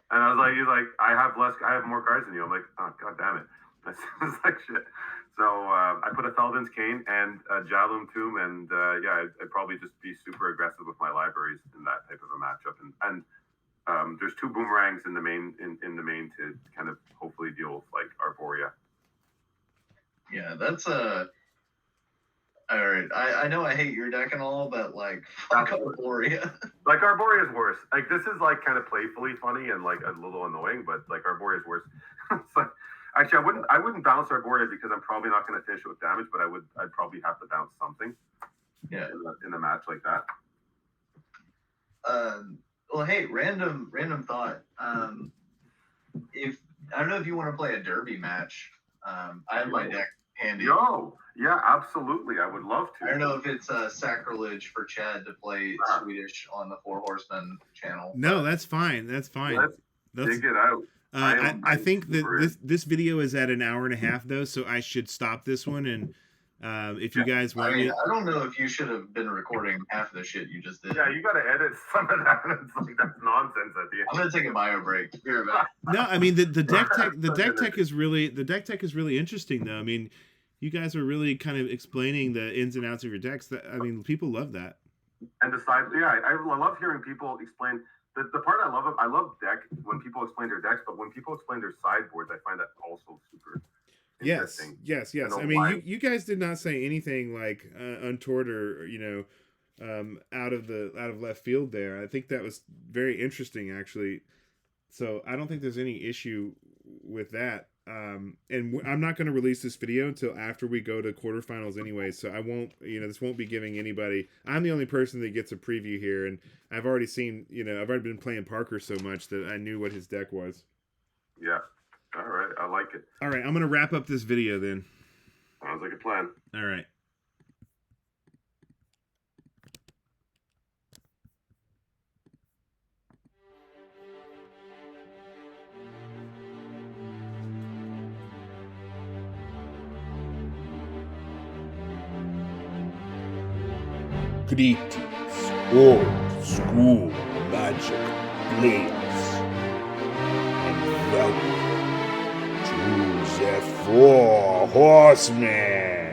I was like, he's like, I have more cards than you. I'm like, oh, God damn it. It's like shit. So I put a Felden's Cane and a Jalum Tomb, and I'd probably just be super aggressive with my libraries in that type of a matchup. And there's 2 boomerangs in the main to kind of hopefully deal with like Arborea. Yeah, that's all right. I know I hate your deck and all, but like fuck Arborea. Like Arborea is worse. Like this is like kind of playfully funny and like a little annoying, but like Arborea is worse. It's like, actually, I wouldn't bounce Arborea because I'm probably not going to finish it with damage, but I'd probably have to bounce something. Yeah. In a match like that. Well, hey, random thought. If I don't know if you want to play a derby match. I have my deck handy. Yeah, absolutely. I would love to. I don't know if it's sacrilege for Chad to play Swedish on the Four Horsemen channel. No, that's fine. That's fine. Let's dig it out. I think that this video is at 1.5 hours though, so I should stop this one. And if you guys want, I don't know if you should have been recording half of the shit you just did. Yeah, you got to edit some of that. It's like that's nonsense at the end. I'm gonna take a bio break. Here about. No, I mean the deck tech is really interesting though. I mean, you guys are really kind of explaining the ins and outs of your decks. I mean, people love that. And I love hearing people explain. The part I love deck when people explain their decks, but when people explain their sideboards, I find that also super interesting. Yes. I mean, you guys did not say anything like untoward or out of left field there. I think that was very interesting actually. So I don't think there's any issue with that. I'm not going to release this video until after we go to quarterfinals anyway, so I won't, this won't be giving anybody. I'm the only person that gets a preview here, and I've already seen, I've already been playing Parker so much that I knew what his deck was. Yeah. All right. I like it. All right, I'm going to wrap up this video then. Sounds like a plan. All right. Greetings, old school magic players, and welcome to the Four Horsemen.